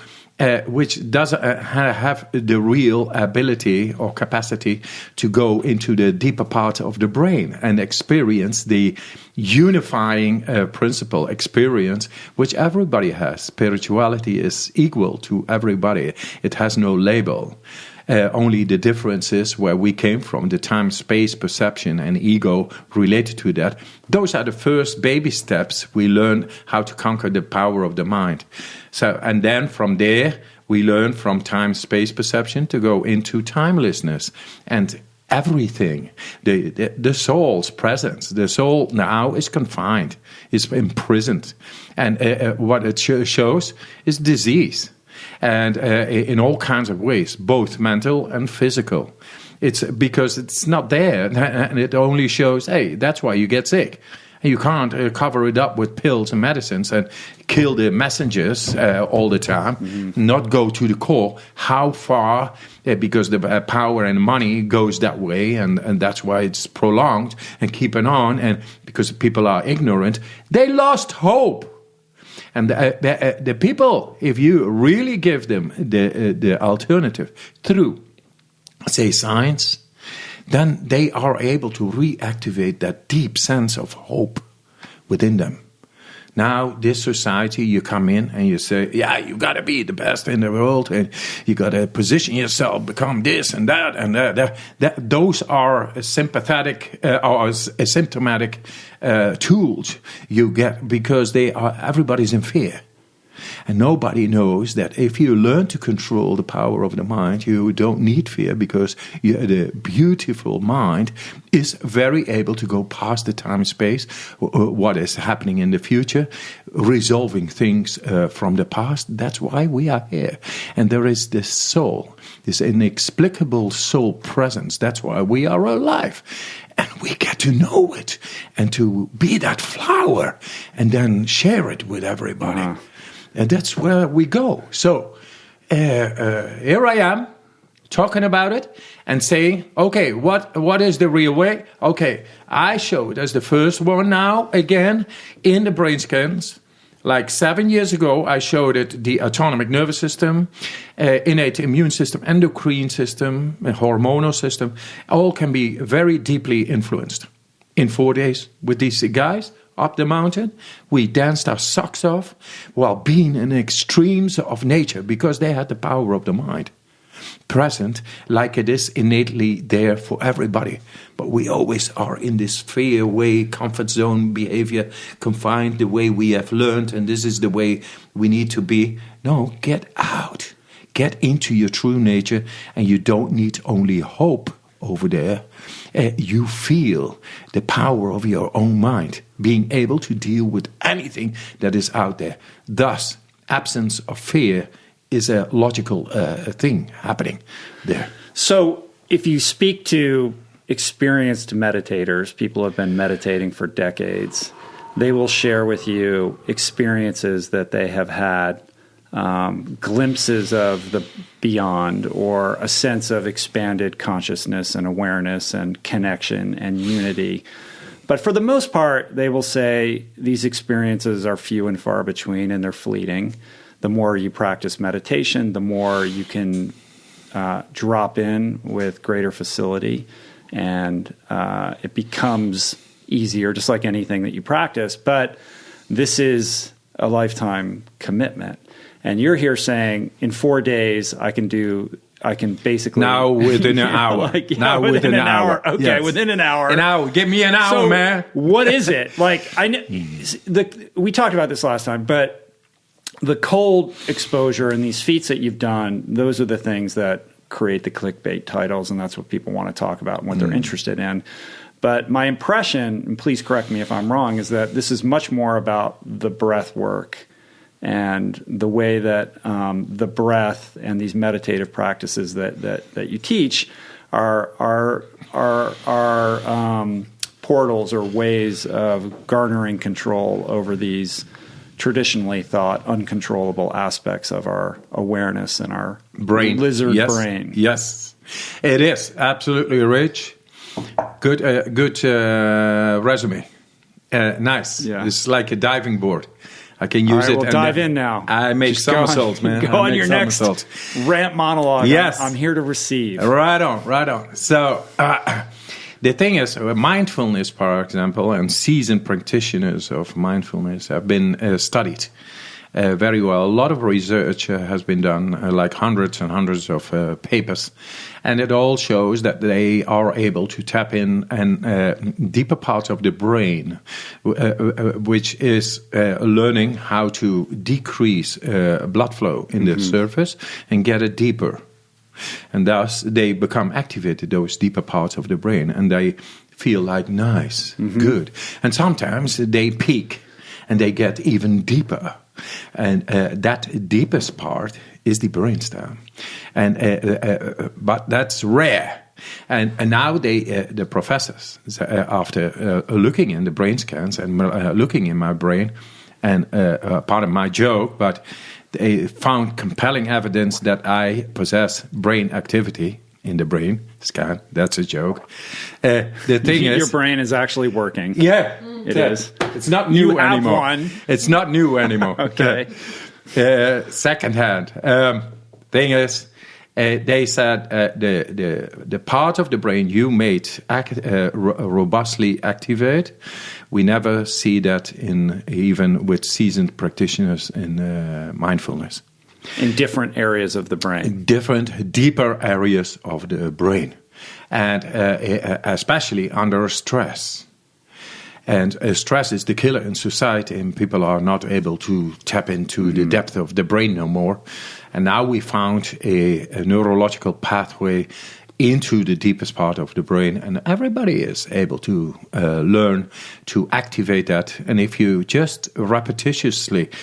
Which doesn't have the real ability or capacity to go into the deeper part of the brain and experience the unifying principle experience, which everybody has. Spirituality is equal to everybody. It has no label. Only the differences where we came from, the time-space perception and ego related to that, those are the first baby steps we learn how to conquer the power of the mind. So, and then from there, we learn from time-space perception to go into timelessness and everything. The soul's presence, the soul now is confined, is imprisoned. And what it shows is disease. And in all kinds of ways, both mental and physical. It's because it's not there, and it only shows, hey, that's why you get sick. You can't cover it up with pills and medicines and kill the messengers all the time, not go to the core. How far, because the power and money goes that way, and that's why it's prolonged and keeping on, and because people are ignorant, they lost hope. And the people, if you really give them the alternative through, say, science, then they are able to reactivate that deep sense of hope within them. Now, this society, you come in and you say, yeah, you got to be the best in the world, and you got to position yourself, become this and that, and that. Those are sympathetic or symptomatic tools you get because everybody's in fear. And nobody knows that if you learn to control the power of the mind, you don't need fear because the beautiful mind is very able to go past the time-space, what is happening in the future, resolving things from the past. That's why we are here. And there is this soul, this inexplicable soul presence. That's why we are alive. And we get to know it and to be that flower and then share it with everybody. Uh-huh. And that's where we go. So here I am talking about it and saying, okay, what is the real way? Okay, I showed as the first one now, again, in the brain scans. Like 7 years ago, I showed it the autonomic nervous system, innate immune system, endocrine system, hormonal system. All can be very deeply influenced. In 4 days with these guys, up the mountain, we danced our socks off while being in extremes of nature because they had the power of the mind present like it is innately there for everybody. But we always are in this fear way, comfort zone behavior, confined the way we have learned, and this is the way we need to be. No, get out. Get into your true nature, and you don't need only hope over there. You feel the power of your own mind, being able to deal with anything that is out there. Thus, absence of fear is a logical thing happening there. So, if you speak to experienced meditators, people who have been meditating for decades, they will share with you experiences that they have had, glimpses of the beyond, or a sense of expanded consciousness and awareness and connection and unity. But for the most part, they will say these experiences are few and far between and they're fleeting. The more you practice meditation, the more you can drop in with greater facility, and it becomes easier, just like anything that you practice. But this is a lifetime commitment. And you're here saying in 4 days I can basically now within an hour. Now within an hour. Okay, yes. within an hour. An hour. Give me an hour, man. What is it? Like we talked about this last time, but the cold exposure and these feats that you've done, those are the things that create the clickbait titles, and that's what people want to talk about and what they're interested in. But my impression, and please correct me if I'm wrong, is that this is much more about the breath work and the way that the breath and these meditative practices that you teach are portals or ways of garnering control over these traditionally thought uncontrollable aspects of our awareness and our brain, lizard brain. Yes, it is absolutely rich. Good resume. Nice. Yeah. It's like a diving board. I can use it. We'll dive in now. I make somersaults, man. Go on your next rant monologue. Yes. I'm here to receive. Right on. So the thing is, mindfulness, for example, and seasoned practitioners of mindfulness have been studied very well. A lot of research has been done, like hundreds and hundreds of papers, and it all shows that they are able to tap in and deeper parts of the brain, which is learning how to decrease blood flow in the surface and get it deeper. And thus they become activated, those deeper parts of the brain, and they feel like nice, good. And sometimes they peak and they get even deeper. And that deepest part is the brainstem, but that's rare. And now the professors, after looking in the brain scans and looking in my brain, and part of my joke, but they found compelling evidence that I possess brain activity in the brain scan. That's a joke. The thing is, your brain is actually working. Yeah. It is. It's not new anymore. One. It's not new anymore. Okay. Secondhand. Thing is, they said the part of the brain you made robustly activate. We never see that even with seasoned practitioners in mindfulness. In different areas of the brain. In different, deeper areas of the brain, and especially under stress. And stress is the killer in society, and people are not able to tap into the depth of the brain no more. And now we found a neurological pathway into the deepest part of the brain, and everybody is able to learn to activate that. And if you just repetitiously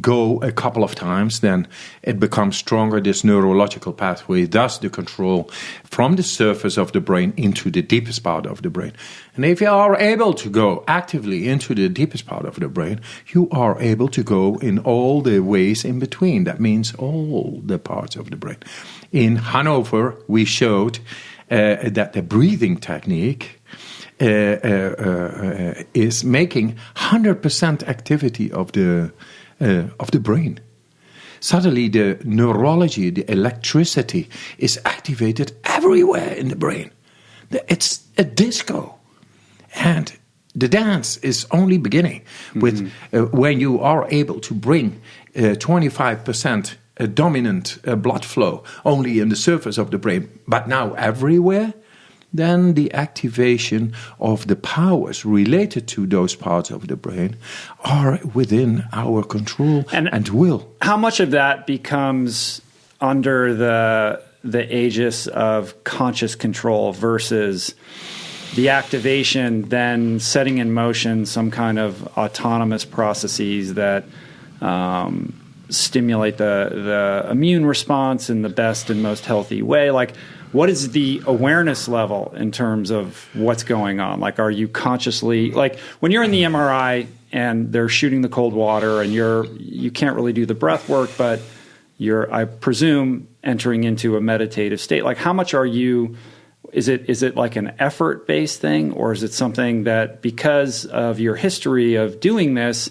go a couple of times, then it becomes stronger, this neurological pathway, thus the control from the surface of the brain into the deepest part of the brain. And if you are able to go actively into the deepest part of the brain, you are able to go in all the ways in between. That means all the parts of the brain. In Hanover, we showed that the breathing technique is making 100% activity of the brain. Suddenly, the neurology, the electricity, is activated everywhere in the brain. It's a disco, and the dance is only beginning with when you are able to bring 25%. A dominant blood flow only in the surface of the brain, but now everywhere, then the activation of the powers related to those parts of the brain are within our control and will. How much of that becomes under the aegis of conscious control versus the activation then setting in motion some kind of autonomous processes that stimulate the immune response in the best and most healthy way? Like, what is the awareness level in terms of what's going on? Like, are you consciously, like when you're in the MRI and they're shooting the cold water and you can't really do the breath work, but you're, I presume, entering into a meditative state. Like, how much are you, is it like an effort-based thing, or is it something that because of your history of doing this,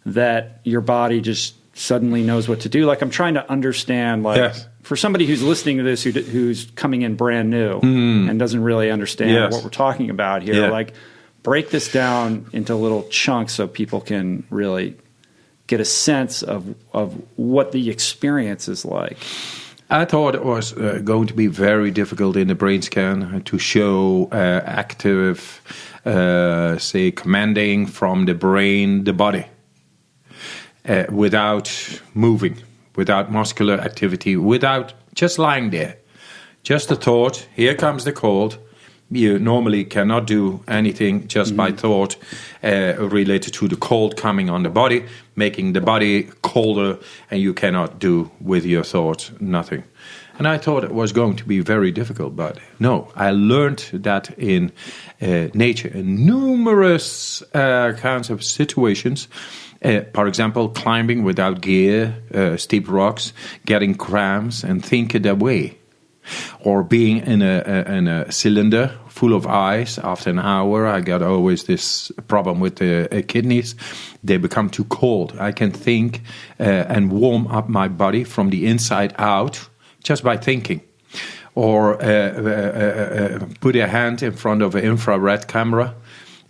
that your body just suddenly knows what to do? Like, I'm trying to understand, like, yes. For somebody who's listening to this, who's coming in brand new and doesn't really understand what we're talking about here, like, break this down into little chunks so people can really get a sense of what the experience is like. I thought it was going to be very difficult in the brain scan to show active, say, commanding from the brain, the body, without moving, without muscular activity, without just lying there. Just a thought, here comes the cold. You normally cannot do anything just by thought related to the cold coming on the body, making the body colder, and you cannot do with your thoughts nothing. And I thought it was going to be very difficult, but no, I learned that in nature, in numerous kinds of situations. For example, climbing without gear, steep rocks, getting cramps and thinking away. Or being in a cylinder full of ice. After an hour, I got always this problem with the kidneys. They become too cold. I can think and warm up my body from the inside out just by thinking. Or put a hand in front of an infrared camera,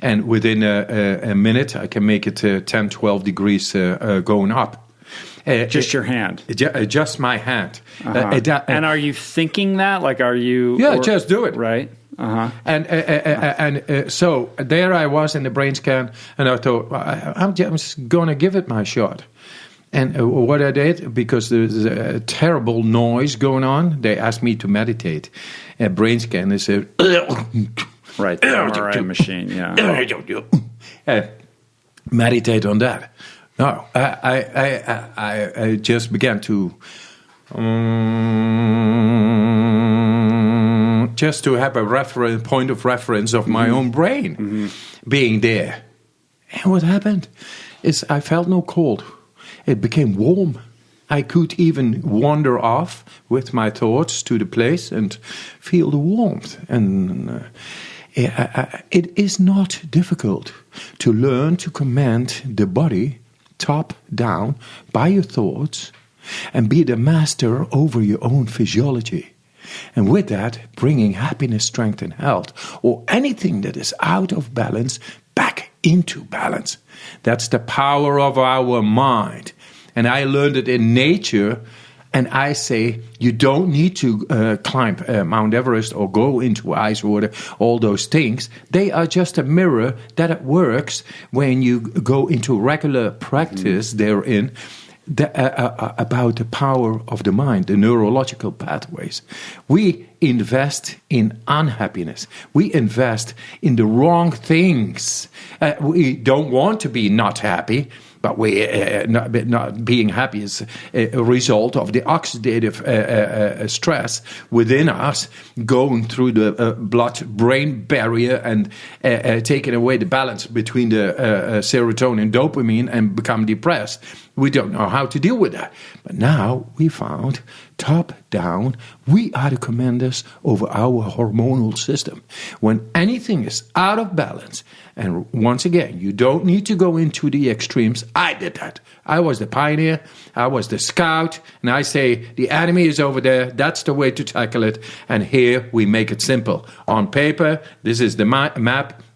and within a minute, I can make it 10, 12 degrees going up. Just your hand? Just my hand. And are you thinking that? Like, are you... Yeah, just do it. Right. And so there I was in the brain scan, and I thought, I'm just going to give it my shot. And what I did, because there's a terrible noise going on, they asked me to meditate. A brain scan, they said... Right, the MRI machine, yeah. Meditate on that. No, I just began to just to have a point of reference of my own brain being there. And what happened is I felt no cold. It became warm. I could even wander off with my thoughts to the place and feel the warmth. And it is not difficult to learn to command the body top down by your thoughts and be the master over your own physiology. And with that, bringing happiness, strength, and health, or anything that is out of balance, back into balance. That's the power of our mind. And I learned it in nature. And I say, you don't need to climb Mount Everest or go into ice water, all those things. They are just a mirror that it works when you go into regular practice therein about the power of the mind, the neurological pathways. We invest in unhappiness. We invest in the wrong things. We don't want to be not happy. But we not being happy is a result of the oxidative stress within us going through the blood-brain barrier and taking away the balance between the serotonin and dopamine and become depressed. We don't know how to deal with that. But now we found top down, we are the commanders over our hormonal system. When anything is out of balance, and once again, you don't need to go into the extremes. I did that. I was the pioneer. I was the scout. And I say, the enemy is over there. That's the way to tackle it. And here we make it simple. On paper, this is the map,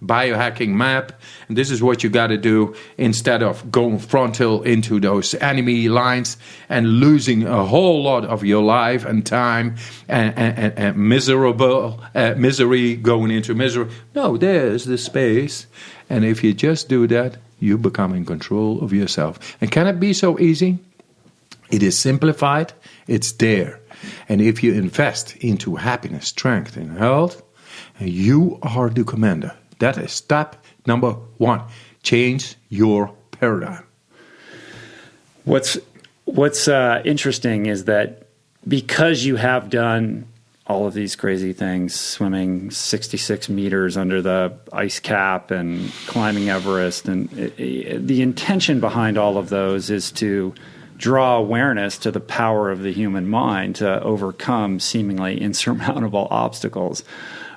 biohacking map. And this is what you got to do instead of going frontal into those enemy lines and losing a whole lot of your life and time and misery going into misery. No, there's the space. And if you just do that, you become in control of yourself. And can it be so easy? It is simplified. It's there. And if you invest into happiness, strength, and health, you are the commander. That is step number 1. Change your paradigm. What's interesting is that because you have done all of these crazy things, swimming 66 meters under the ice cap and climbing Everest, and the intention behind all of those is to draw awareness to the power of the human mind to overcome seemingly insurmountable obstacles.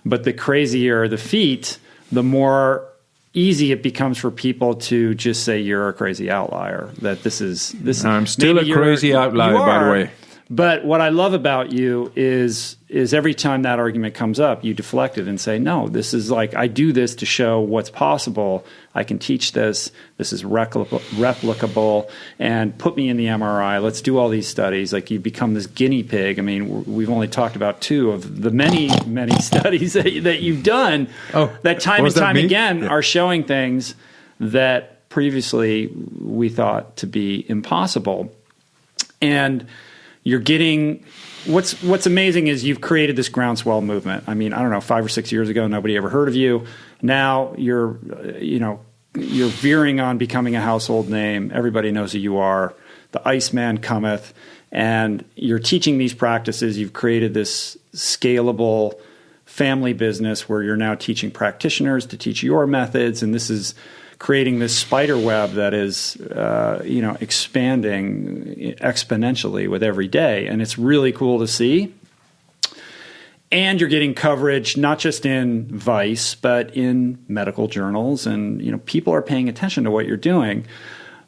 But the crazier the feat, the more easy it becomes for people to just say you're a crazy outlier. That this is. I'm still a crazy outlier, by the way. But what I love about you is every time that argument comes up, you deflect it and say, no, this is like, I do this to show what's possible. I can teach this. This is replicable, and put me in the MRI. Let's do all these studies. Like, you become this guinea pig. I mean, we've only talked about 2 of the many, many studies that you've done that time and time again are showing things that previously we thought to be impossible. And you're getting, what's amazing is you've created this groundswell movement. I mean, I don't know, 5 or 6 years ago, nobody ever heard of you. Now you're veering on becoming a household name. Everybody knows who you are. The Iceman cometh, and you're teaching these practices. You've created this scalable family business where you're now teaching practitioners to teach your methods, and this is creating this spider web that is, expanding exponentially with every day. And it's really cool to see. And you're getting coverage, not just in Vice, but in medical journals. And, people are paying attention to what you're doing.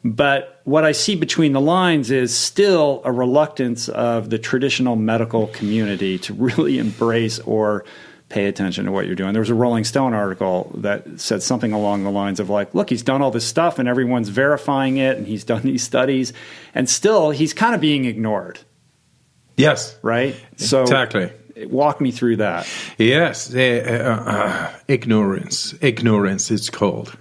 But what I see between the lines is still a reluctance of the traditional medical community to really embrace or pay attention to what you're doing. There was a Rolling Stone article that said something along the lines of like, look, he's done all this stuff and everyone's verifying it and he's done these studies and still he's kind of being ignored. Yes. Right? So exactly. Walk me through that. Yes. Ignorance it's called.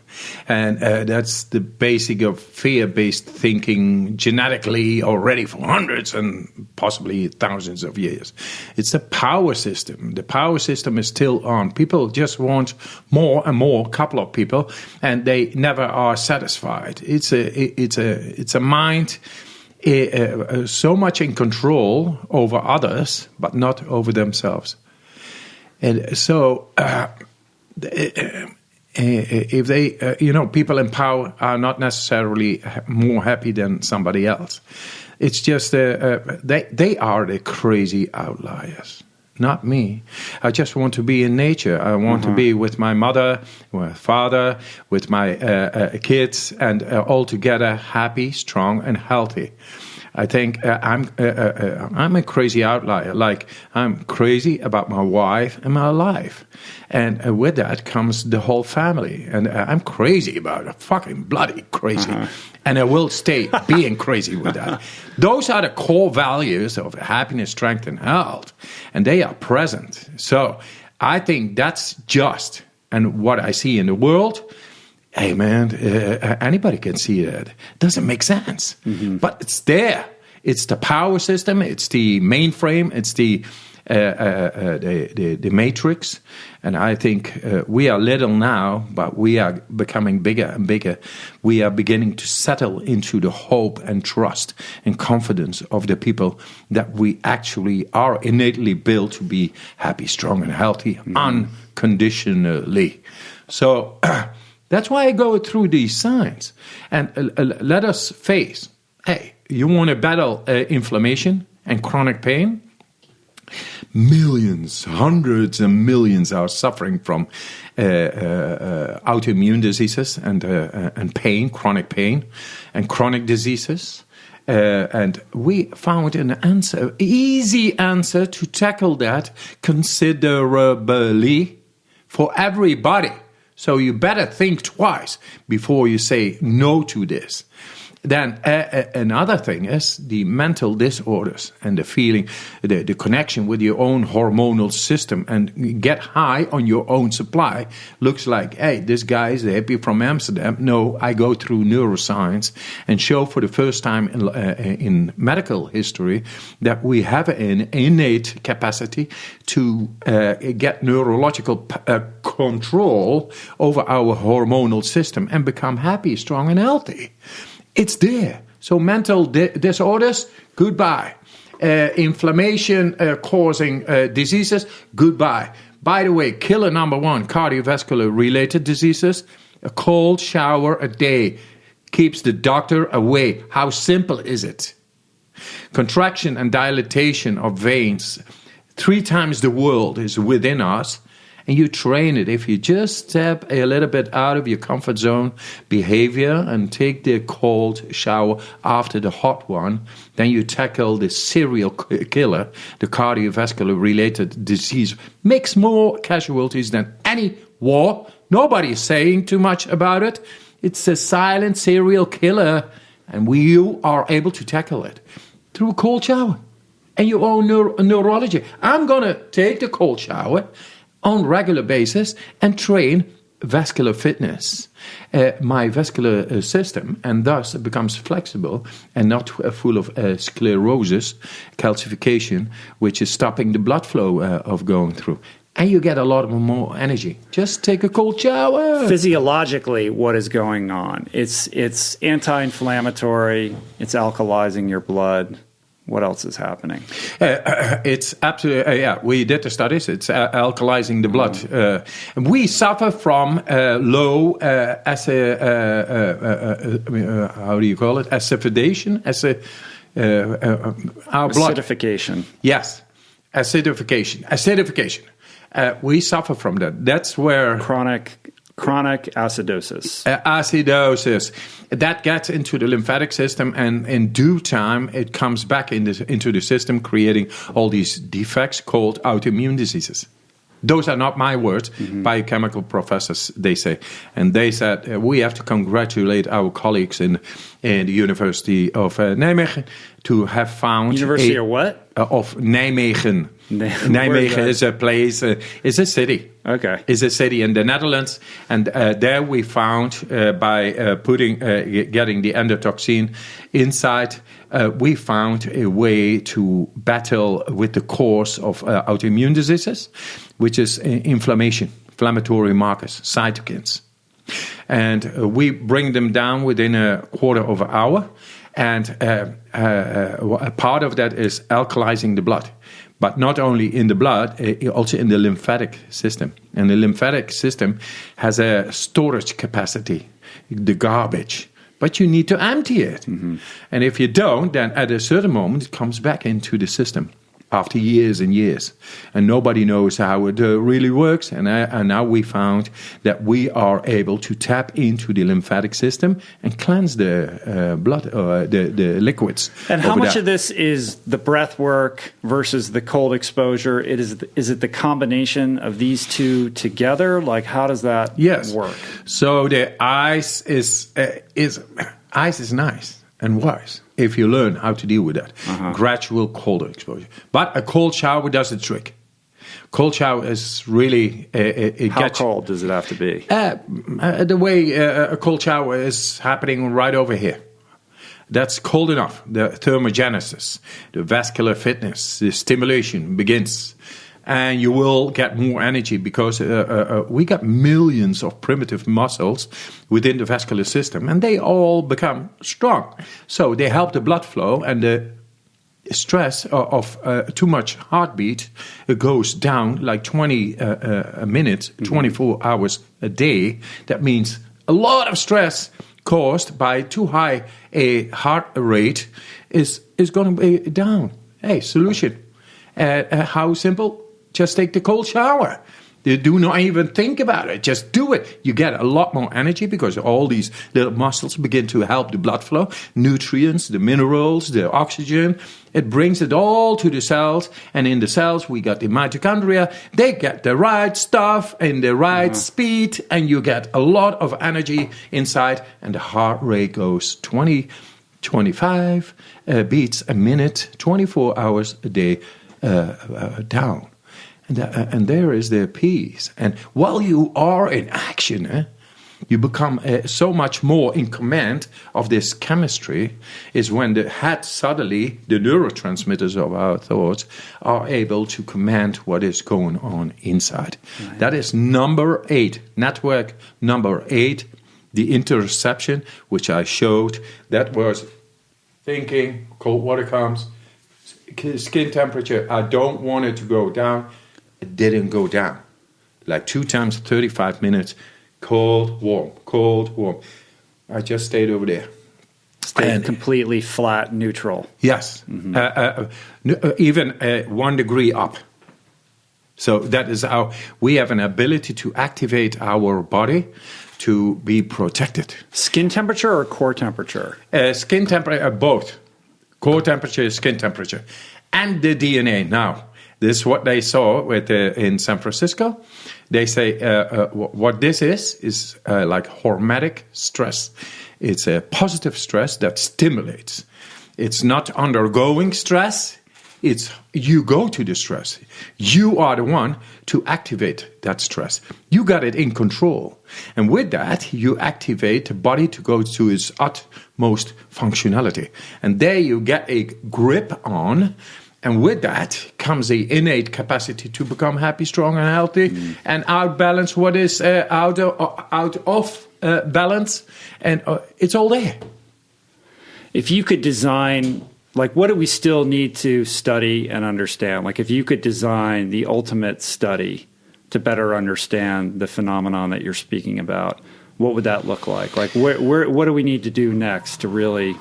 And that's the basic of fear-based thinking genetically already for hundreds and possibly thousands of years. It's the power system. The power system is still on. People just want more and more, couple of people, and they never are satisfied. It's a mind so much in control over others, but not over themselves. And so if they, people in power are not necessarily more happy than somebody else. It's just they are the crazy outliers, not me. I just want to be in nature. I want to be with my mother, my father, with my kids, and all together happy, strong, and healthy. I think I'm a crazy outlier. Like, I'm crazy about my wife and my life. And with that comes the whole family. And I'm crazy about it. Fucking bloody crazy. And I will stay being crazy with that. Those are the core values of happiness, strength, and health. And they are present. So I think that's just. And what I see in the world, hey, man, anybody can see that. It doesn't make sense. But it's there. It's the power system. It's the mainframe. It's the matrix. And I think we are little now, but we are becoming bigger and bigger. We are beginning to settle into the hope and trust and confidence of the people that we actually are innately built to be happy, strong, and healthy unconditionally. So that's why I go through these signs. And let us face, hey, you want to battle inflammation and chronic pain? Millions, hundreds and millions are suffering from autoimmune diseases and pain, chronic pain, and chronic diseases. And we found an answer, easy answer to tackle that considerably for everybody. So you better think twice before you say no to this. Then another thing is the mental disorders and the feeling, the connection with your own hormonal system and get high on your own supply. Looks like, hey, this guy is the hippie from Amsterdam. No, I go through neuroscience and show for the first time in medical history that we have an innate capacity to get neurological control over our hormonal system and become happy, strong, and healthy. It's there. So mental disorders, goodbye. Inflammation causing diseases, goodbye. By the way, killer number one, cardiovascular related diseases, a cold shower a day keeps the doctor away. How simple is it? Contraction and dilatation of veins, 3 times the world is within us. and you train it. If you just step a little bit out of your comfort zone behavior and take the cold shower after the hot one, then you tackle the serial killer, the cardiovascular related disease, makes more casualties than any war. Nobody is saying too much about it. It's a silent serial killer, and you are able to tackle it through a cold shower and your own neurology. I'm going to take the cold shower on a regular basis and train vascular fitness, my vascular system, and thus it becomes flexible and not full of sclerosis, calcification, which is stopping the blood flow of going through. And you get a lot more energy. Just take a cold shower. Physiologically, what is going on? It's anti-inflammatory. It's alkalizing your blood. What else is happening? It's absolutely, we did the studies. It's alkalizing the blood. We suffer from low, how do you call it? Acidifcation? Our blood. Acidification. Yes, acidification. We suffer from that. That's where Chronic acidosis. Acidosis. That gets into the lymphatic system, and in due time, it comes back into the system, creating all these defects called autoimmune diseases. Those are not my words, biochemical professors, they say. And they said, we have to congratulate our colleagues in the University of Nijmegen to have found... University of what? Of Nijmegen. Nijmegen is a place, is a city. Okay. Is a city in the Netherlands. And there we found, by getting the endotoxin inside, we found a way to battle with the cause of autoimmune diseases, which is inflammatory markers, cytokines. And we bring them down within a quarter of an hour. And a part of that is alkalizing the blood. But not only in the blood, also in the lymphatic system. And the lymphatic system has a storage capacity, the garbage. But you need to empty it. And if you don't, then at a certain moment, it comes back into the system after years and years. And nobody knows how it really works. And now we found that we are able to tap into the lymphatic system and cleanse the blood, the liquids. And how much of this is the breath work versus the cold exposure? Is it the combination of these two together? Like, how does that work? So the ice is nice and wise if you learn how to deal with that. Gradual cold exposure. But a cold shower does the trick. Cold shower is really... How cold does it have to be? The way a cold shower is happening right over here. That's cold enough. The thermogenesis, the vascular fitness, the stimulation begins. And you will get more energy because we got millions of primitive muscles within the vascular system, and they all become strong. So they help the blood flow, and the stress of too much heartbeat goes down like 20 minutes, 24 hours a day. That means a lot of stress caused by too high a heart rate is going to be down. Hey, solution. How simple? Just take the cold shower. You do not even think about it. Just do it. You get a lot more energy because all these little muscles begin to help the blood flow. Nutrients, the minerals, the oxygen. It brings it all to the cells. And in the cells, we got the mitochondria. They get the right stuff in the right speed. And you get a lot of energy inside. And the heart rate goes 20, 25 beats a minute, 24 hours a day down. And there is their peace. And while you are in action, you become so much more in command of this chemistry, is when the head suddenly, the neurotransmitters of our thoughts, are able to command what is going on inside. Right. That is number 8, network number 8, the interception, which I showed. That was thinking, cold water comes, skin temperature, I don't want it to go down. It didn't go down. Like 2 times 35 minutes, cold, warm, cold, warm. I just stayed over there. Stayed completely flat, neutral. Yes. Even 1 degree up. So that is we have an ability to activate our body to be protected. Skin temperature or core temperature? Skin temperature, both. Core temperature, skin temperature. And the DNA. Now, this is what they saw in San Francisco. They say what this is like hormetic stress. It's a positive stress that stimulates. It's not undergoing stress. It's you go to the stress. You are the one to activate that stress. You got it in control. And with that, you activate the body to go to its utmost functionality. And there you get a grip on. And with that comes the innate capacity to become happy, strong, and healthy, and outbalance what is out of balance. And it's all there. If you could design, like, what do we still need to study and understand? Like, if you could design the ultimate study to better understand the phenomenon that you're speaking about, what would that look like? Like, what do we need to do next to really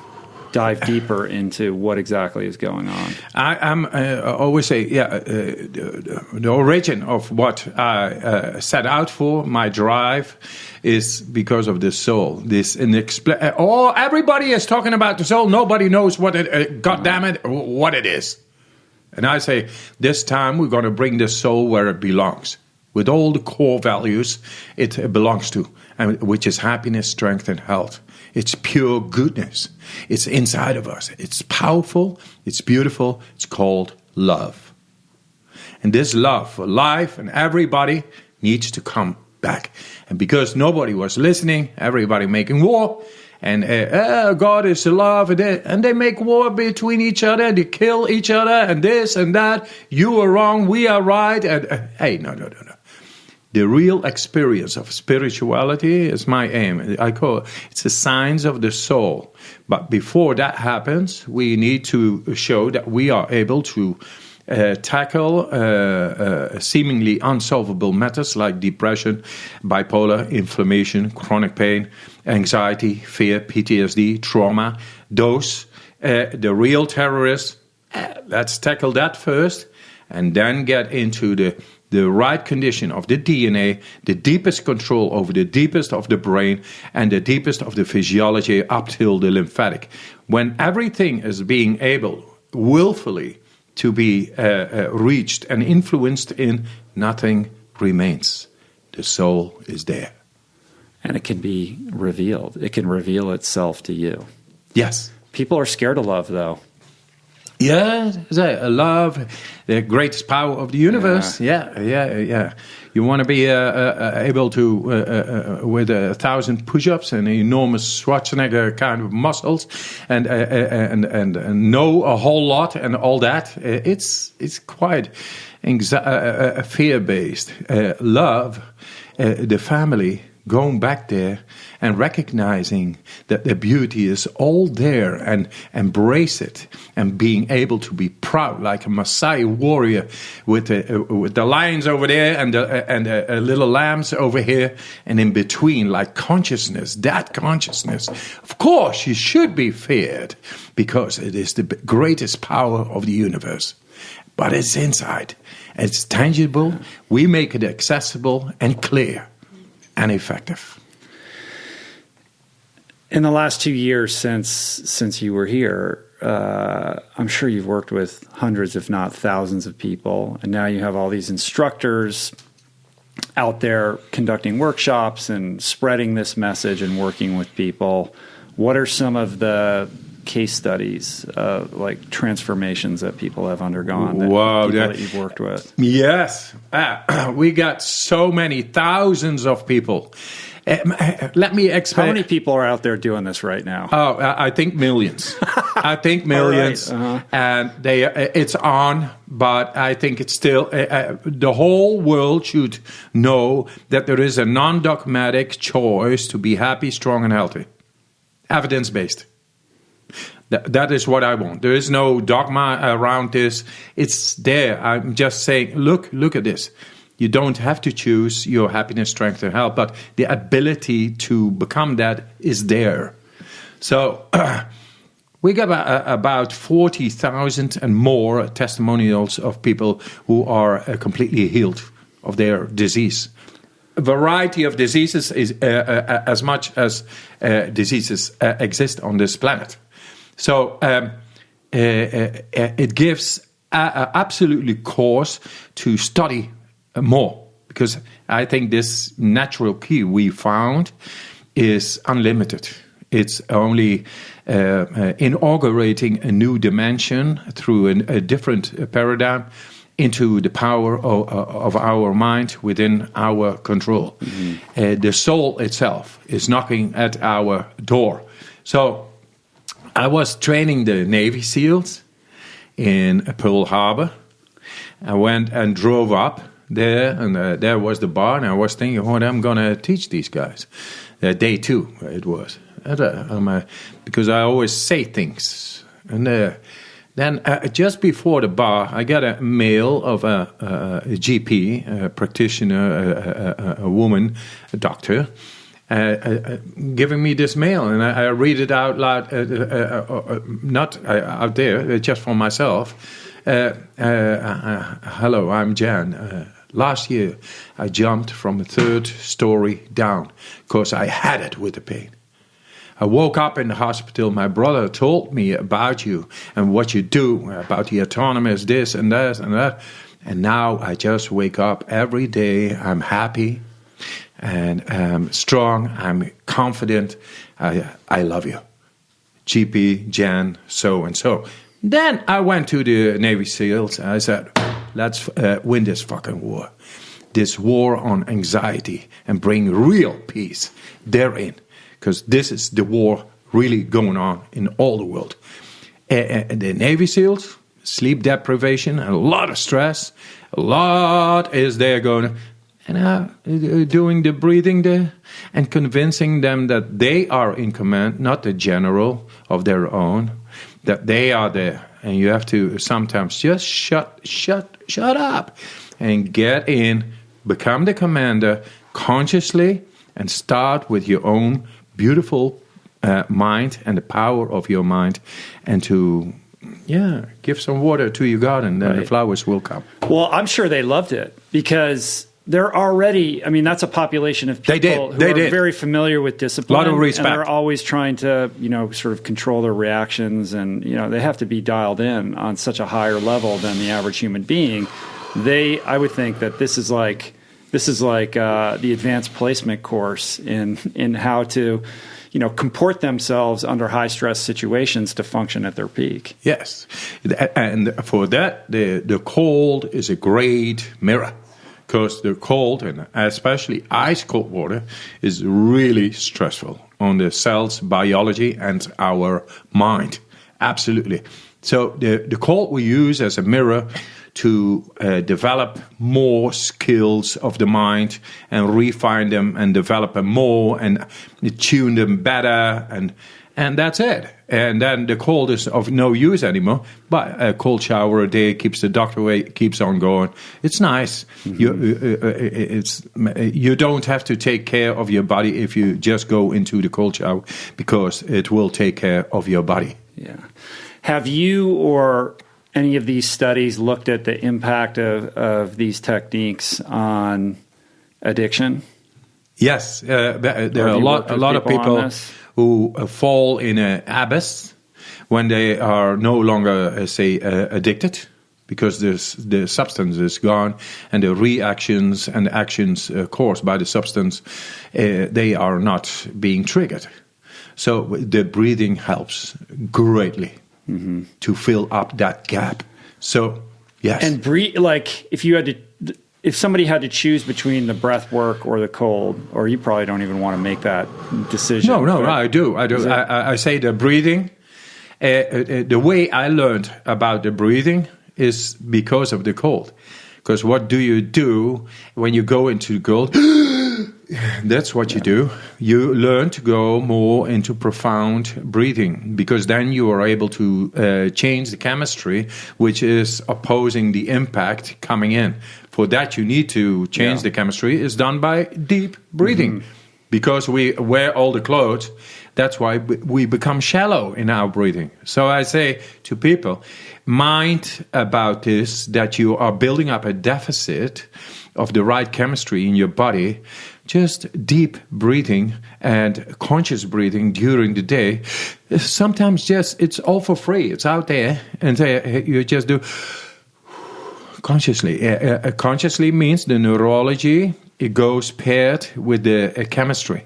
dive deeper into what exactly is going on? I always say, the origin of what I set out for, my drive, is because of the soul. This everybody is talking about the soul. Nobody knows what it, God damn it, what it is. And I say, this time we're going to bring the soul where it belongs, with all the core values it belongs to, which is happiness, strength, and health. It's pure goodness. It's inside of us. It's powerful. It's beautiful. It's called love. And this love for life and everybody needs to come back. And because nobody was listening, everybody making war. And God is love. And they make war between each other. They kill each other and this and that. You are wrong. We are right. And hey, no. The real experience of spirituality is my aim. I call it's the signs of the soul. But before that happens, we need to show that we are able to tackle seemingly unsolvable matters like depression, bipolar, inflammation, chronic pain, anxiety, fear, PTSD, trauma. Those, the real terrorists, let's tackle that first and then get into the right condition of the DNA, the deepest control over the deepest of the brain, and the deepest of the physiology up till the lymphatic. When everything is being able willfully to be reached and influenced in, nothing remains. The soul is there. And it can be revealed. It can reveal itself to you. Yes. People are scared of love, though. Yeah, love, the greatest power of the universe. Yeah. You want to be able to, with 1,000 push-ups and enormous Schwarzenegger kind of muscles, and know a whole lot and all that. It's quite fear-based. Love, the family, going back there and recognizing that the beauty is all there and embrace it and being able to be proud like a Maasai warrior with the lions over there and the little lambs over here, and in between, like consciousness, that consciousness. Of course, you should be feared because it is the greatest power of the universe. But it's inside. It's tangible. We make it accessible and clear and effective. In the last 2 years since you were here, I'm sure you've worked with hundreds, if not thousands of people, and now you have all these instructors out there conducting workshops and spreading this message and working with people. What are some of the case studies, like transformations that people have undergone that you've worked with? Yes. We got so many thousands of people. Let me explain. How many people are out there doing this right now? Oh, I think millions. I think millions. Right. And it's on, but I think it's still, the whole world should know that there is a non-dogmatic choice to be happy, strong, and healthy. Evidence-based. That is what I want. There is no dogma around this. It's there. I'm just saying, look at this. You don't have to choose your happiness, strength, and health, but the ability to become that is there. So We got about 40,000 and more testimonials of people who are completely healed of their disease. A variety of diseases is as much as diseases exist on this planet. So it gives absolutely cause to study more, because I think this natural key we found is unlimited. It's only inaugurating a new dimension through a different paradigm into the power of our mind within our control. The soul itself is knocking at our door. So I was training the Navy SEALs in Pearl Harbor. I went and drove up there, and there was the bar, and I was thinking, what I'm going to teach these guys. Day 2 it was. Because I always say things. And then just before the bar, I got a mail of a GP, a practitioner, a woman, a doctor, giving me this mail. And I read it out loud, not out there, just for myself. Hello, I'm Jan. Last year, I jumped from a 3rd story down because I had it with the pain. I woke up in the hospital. My brother told me about you and what you do, about the autonomous this and that and that. And now I just wake up every day. I'm happy and I'm strong. I'm confident. I love you. GP, Jan, so and so. Then I went to the Navy SEALs. And I said, let's win this fucking war. This war on anxiety, and bring real peace therein. Because this is the war really going on in all the world. The Navy SEALs, sleep deprivation, a lot of stress, a lot is there going. And doing the breathing there and convincing them that they are in command, not the general of their own, that they are there. And you have to sometimes just shut up and get in, become the commander consciously, and start with your own beautiful mind and the power of your mind, and to give some water to your garden, then the flowers will come. Well, I'm sure they loved it, because they're already, I mean, that's a population of people who are very familiar with discipline. A lot of respect. And they're always trying to, sort of control their reactions, and, they have to be dialed in on such a higher level than the average human being. I would think that this is like the advanced placement course in how to, comport themselves under high stress situations to function at their peak. Yes, and for that, the cold is a great mirror, because the cold, and especially ice cold water, is really stressful on the cell's biology and our mind. Absolutely. So the cold we use as a mirror to develop more skills of the mind and refine them and develop them more and tune them better, and that's it. And then the cold is of no use anymore, but a cold shower a day keeps the doctor away, keeps on going. It's nice. Mm-hmm. You don't have to take care of your body if you just go into the cold shower, because it will take care of your body. Yeah. Have you or any of these studies looked at the impact of these techniques on addiction? Yes, there are a lot of people who fall in an abyss when they are no longer, addicted, because the substance is gone, and the reactions and actions caused by the substance, they are not being triggered. So the breathing helps greatly. Mm-hmm. To fill up that gap. So, yes. And breathe, if somebody had to choose between the breath work or the cold, or you probably don't even want to make that decision. No, I do. I say the breathing. The way I learned about the breathing is because of the cold. Because what do you do when you go into the cold? That's what you do. You learn to go more into profound breathing, because then you are able to change the chemistry, which is opposing the impact coming in. For that, you need to change the chemistry. It's done by deep breathing. Mm-hmm. Because we wear all the clothes, That's why we become shallow in our breathing. So I say to people, mind about this, that you are building up a deficit of the right chemistry in your body. Just deep breathing and conscious breathing during the day. Sometimes just, it's all for free. It's out there. And you just do consciously. Consciously means the neurology, it goes paired with the chemistry.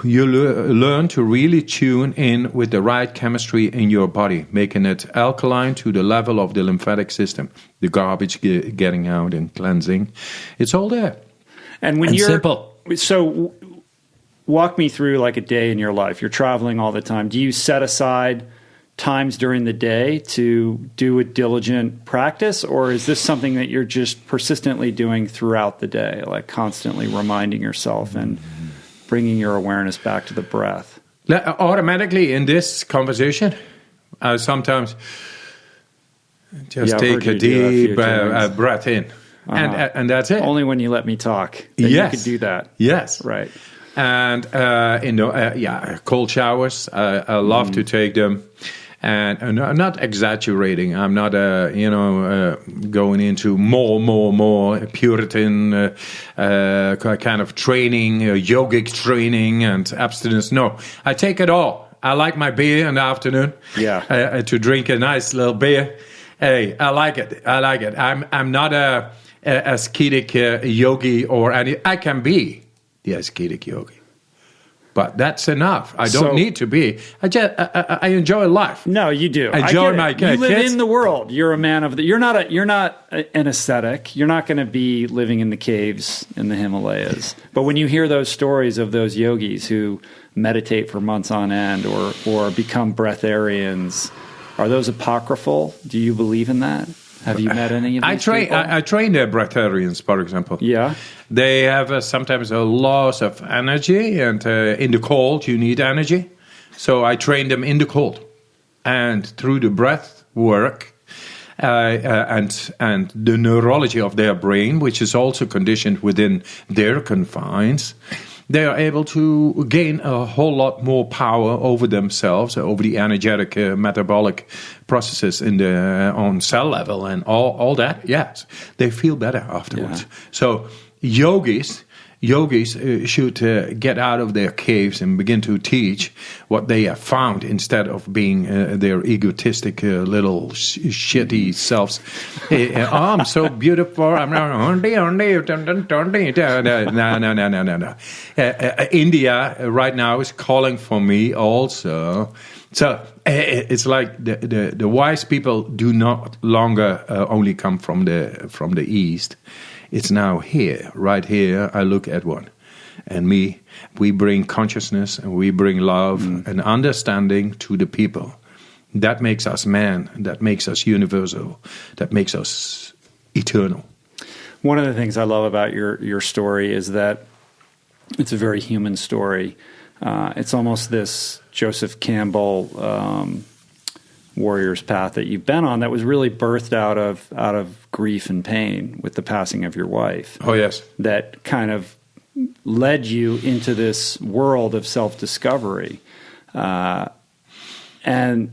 You learn to really tune in with the right chemistry in your body, making it alkaline to the level of the lymphatic system, the garbage getting out and cleansing. It's all there. And when you're simple. So walk me through like a day in your life. You're traveling all the time. Do you set aside times during the day to do a diligent practice, or is this something that you're just persistently doing throughout the day, like constantly reminding yourself and bringing your awareness back to the breath? Automatically in this conversation, I sometimes just take a deep breath in. And that's it. Only when you let me talk that you could do that. Yes. Right. And, cold showers, I love to take them. And I'm not exaggerating. I'm not, going into more Puritan kind of training, yogic training and abstinence. No, I take it all. I like my beer in the afternoon. Yeah. To drink a nice little beer. Hey, I like it. I'm not a ascetic yogi or any. I can be the ascetic yogi. But that's enough. I don't need to be. I enjoy life. No, you do. I enjoy my kids. You live in the world. You're a man of the. You're not an ascetic. You're not going to be living in the caves in the Himalayas. But when you hear those stories of those yogis who meditate for months on end or become breatharians, are those apocryphal? Do you believe in that? Have you met any of these people? I train the breatharians, for example. Yeah. They have sometimes a loss of energy, and in the cold you need energy. So I train them in the cold. And through the breath work and the neurology of their brain, which is also conditioned within their confines, they are able to gain a whole lot more power over themselves, over the energetic metabolic processes on cell level and all that. Yes, they feel better afterwards. Yeah. So yogis should get out of their caves and begin to teach what they have found instead of being their egotistic little shitty selves. I'm so beautiful. I'm not. No. India right now is calling for me also. So it's like the wise people do not longer only come from the east. It's now here, right here, I look at one. And we bring consciousness and we bring love and understanding to the people. That makes us man, that makes us universal, that makes us eternal. One of the things I love about your story is that it's a very human story. It's almost this Joseph Campbell warrior's path that you've been on that was really birthed out of grief and pain with the passing of your wife. Oh, yes. That kind of led you into this world of self-discovery. And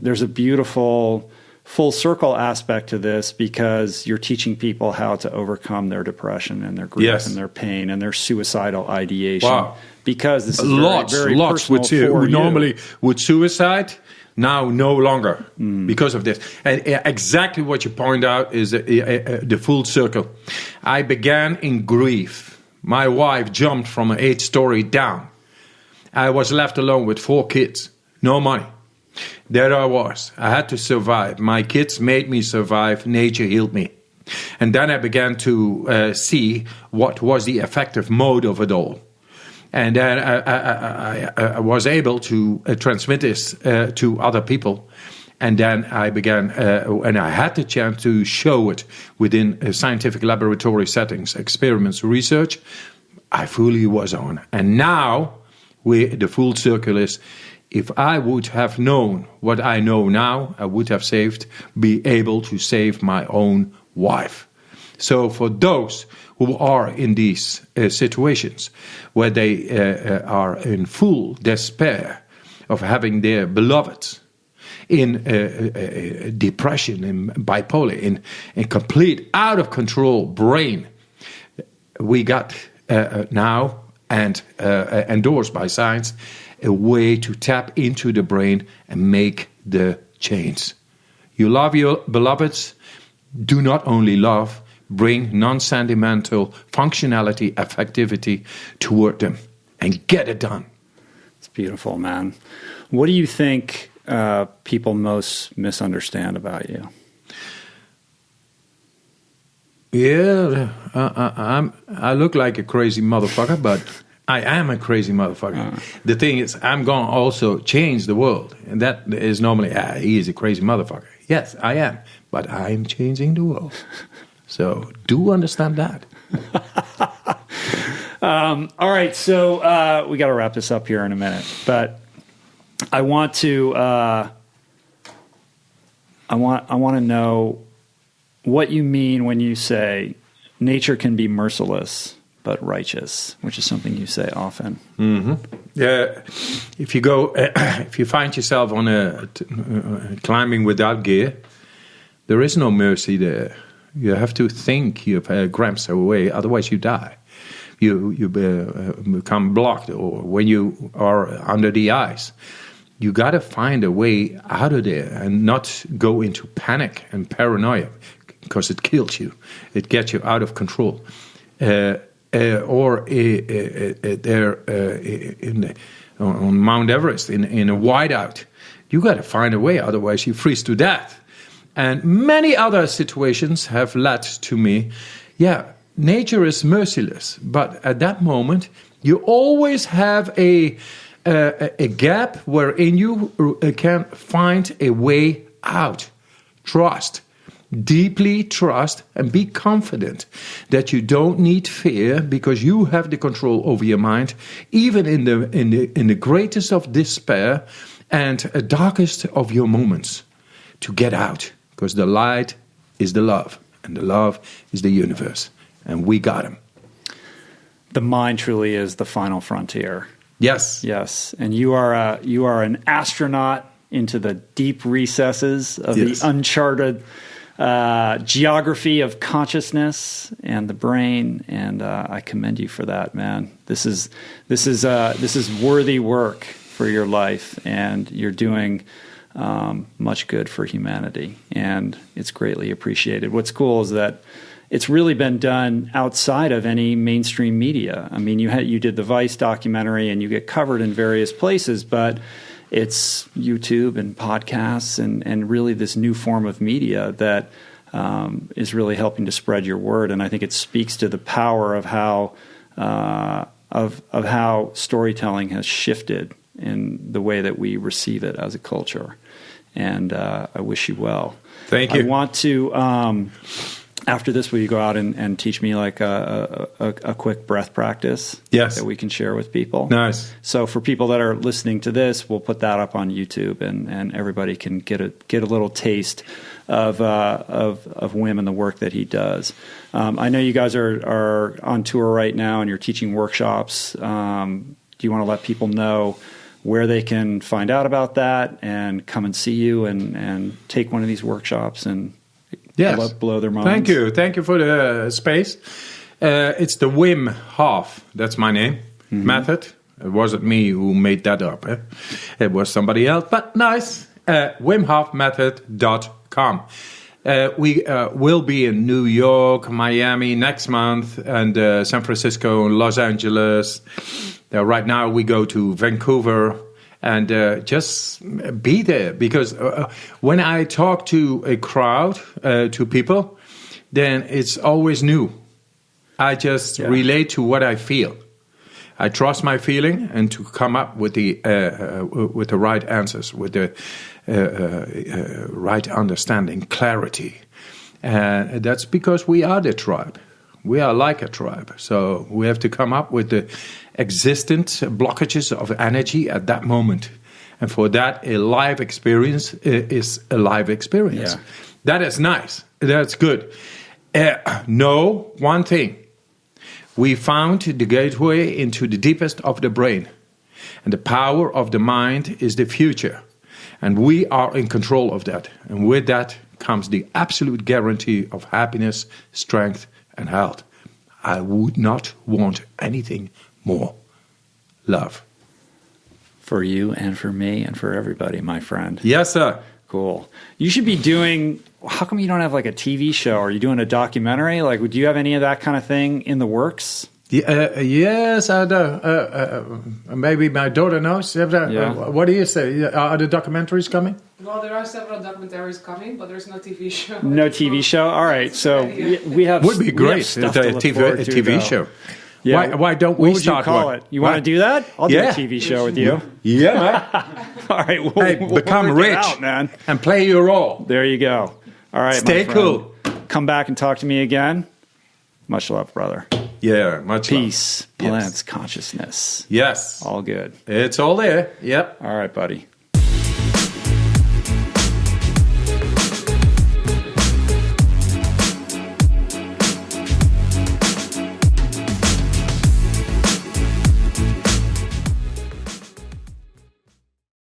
there's a beautiful full circle aspect to this because you're teaching people how to overcome their depression and their grief and their pain and their suicidal ideation. Wow. Because this is lots personal for you. Normally with suicide, now no longer because of this. And exactly what you point out is the full circle. I began in grief. My wife jumped from an 8-story down. I was left alone with 4 kids, no money. There I was. I had to survive. My kids made me survive. Nature healed me. And then I began to see what was the effective mode of it all. And then I was able to transmit this to other people. And then I began, and I had the chance to show it within scientific laboratory settings, experiments, research. I fully was on. And now, the full circle is, if I would have known what I know now, I would have be able to save my own wife. So for those who are in these situations where they are in full despair, of having their beloveds in depression, in bipolar, in complete out of control brain. We got now, and endorsed by science, a way to tap into the brain and make the change. You love your beloveds, do not only love, bring non-sentimental functionality, affectivity toward them, and get it done. It's beautiful, man. What do you think people most misunderstand about you? Yeah, I look like a crazy motherfucker, but I am a crazy motherfucker. The thing is, I'm going to also change the world. And that is normally, he is a crazy motherfucker. Yes, I am. But I'm changing the world. So do understand that. All right, so we got to wrap this up here in a minute. But I want to I want to know what you mean when you say nature can be merciless but righteous, which is something you say often. Mm-hmm. If you go, if you find yourself on climbing without gear, there is no mercy there. You have to think your grams away, otherwise you die. You become blocked, or when you are under the ice, you got to find a way out of there and not go into panic and paranoia, because it kills you. It gets you out of control. On Mount Everest in a whiteout, you got to find a way, otherwise you freeze to death. And many other situations have led to me, nature is merciless, but at that moment you always have a gap wherein you can find a way out. Trust. Deeply trust and be confident that you don't need fear, because you have the control over your mind, even in the greatest of despair and darkest of your moments, to get out, because the light is the love, and the love is the universe, and we got him. The mind truly is the final frontier. Yes, and you are an astronaut into the deep recesses of the uncharted geography of consciousness and the brain, and I commend you for that, man. This is worthy work for your life, and you're doing much good for humanity, and it's greatly appreciated. What's cool is that it's really been done outside of any mainstream media. I mean, you did the Vice documentary, and you get covered in various places, but it's YouTube and podcasts and really this new form of media that is really helping to spread your word. And I think it speaks to the power of how how storytelling has shifted in the way that we receive it as a culture. And I wish you well. Thank you. I want to. After this, will you go out and teach me like a quick breath practice? Yes. That we can share with people? Nice. So for people that are listening to this, we'll put that up on YouTube, and everybody can get a little taste of Wim and the work that he does. I know you guys are on tour right now, and you're teaching workshops. Do you want to let people know where they can find out about that and come and see you and take one of these workshops and blow their minds? Thank you for the space. It's the Wim Hof, that's my name, method. It wasn't me who made that up. It was somebody else, but nice. WimHofMethod.com. We will be in New York, Miami next month, and San Francisco, Los Angeles. Right now we go to Vancouver. And just be there, because when I talk to a crowd, to people, then it's always new. I just relate to what I feel. I trust my feeling, and to come up with the right answers, with the right understanding, clarity. And that's because we are the tribe. We are like a tribe. So we have to come up with the existent blockages of energy at that moment. And for that, a live experience is a live experience. Yeah. That is nice. That's good. Know one thing. We found the gateway into the deepest of the brain. And the power of the mind is the future. And we are in control of that. And with that comes the absolute guarantee of happiness, strength, and health. I would not want anything more. Love. For you and for me and for everybody, my friend. Yes, sir. Cool. You should be doing, how come you don't have like a TV show? Are you doing a documentary? Like, would you have any of that kind of thing in the works? Yes, I do. Maybe my daughter knows. What do you say? Are the documentaries coming? Well, there are several documentaries coming, but there's no TV show. No TV show? All right. So we have. Would be great. Stuff to look forward to, TV show. Yeah. Why don't we start one? What would you call it? You want to do that? I'll do a TV show with you. Yeah, man. All right. We'll become rich out, man. and play your role. There you go. All right. Stay cool. Come back and talk to me again. Much love, brother. Yeah, much Peace, love. plants, consciousness. Yes. All good. It's all there. Yep. All right, buddy.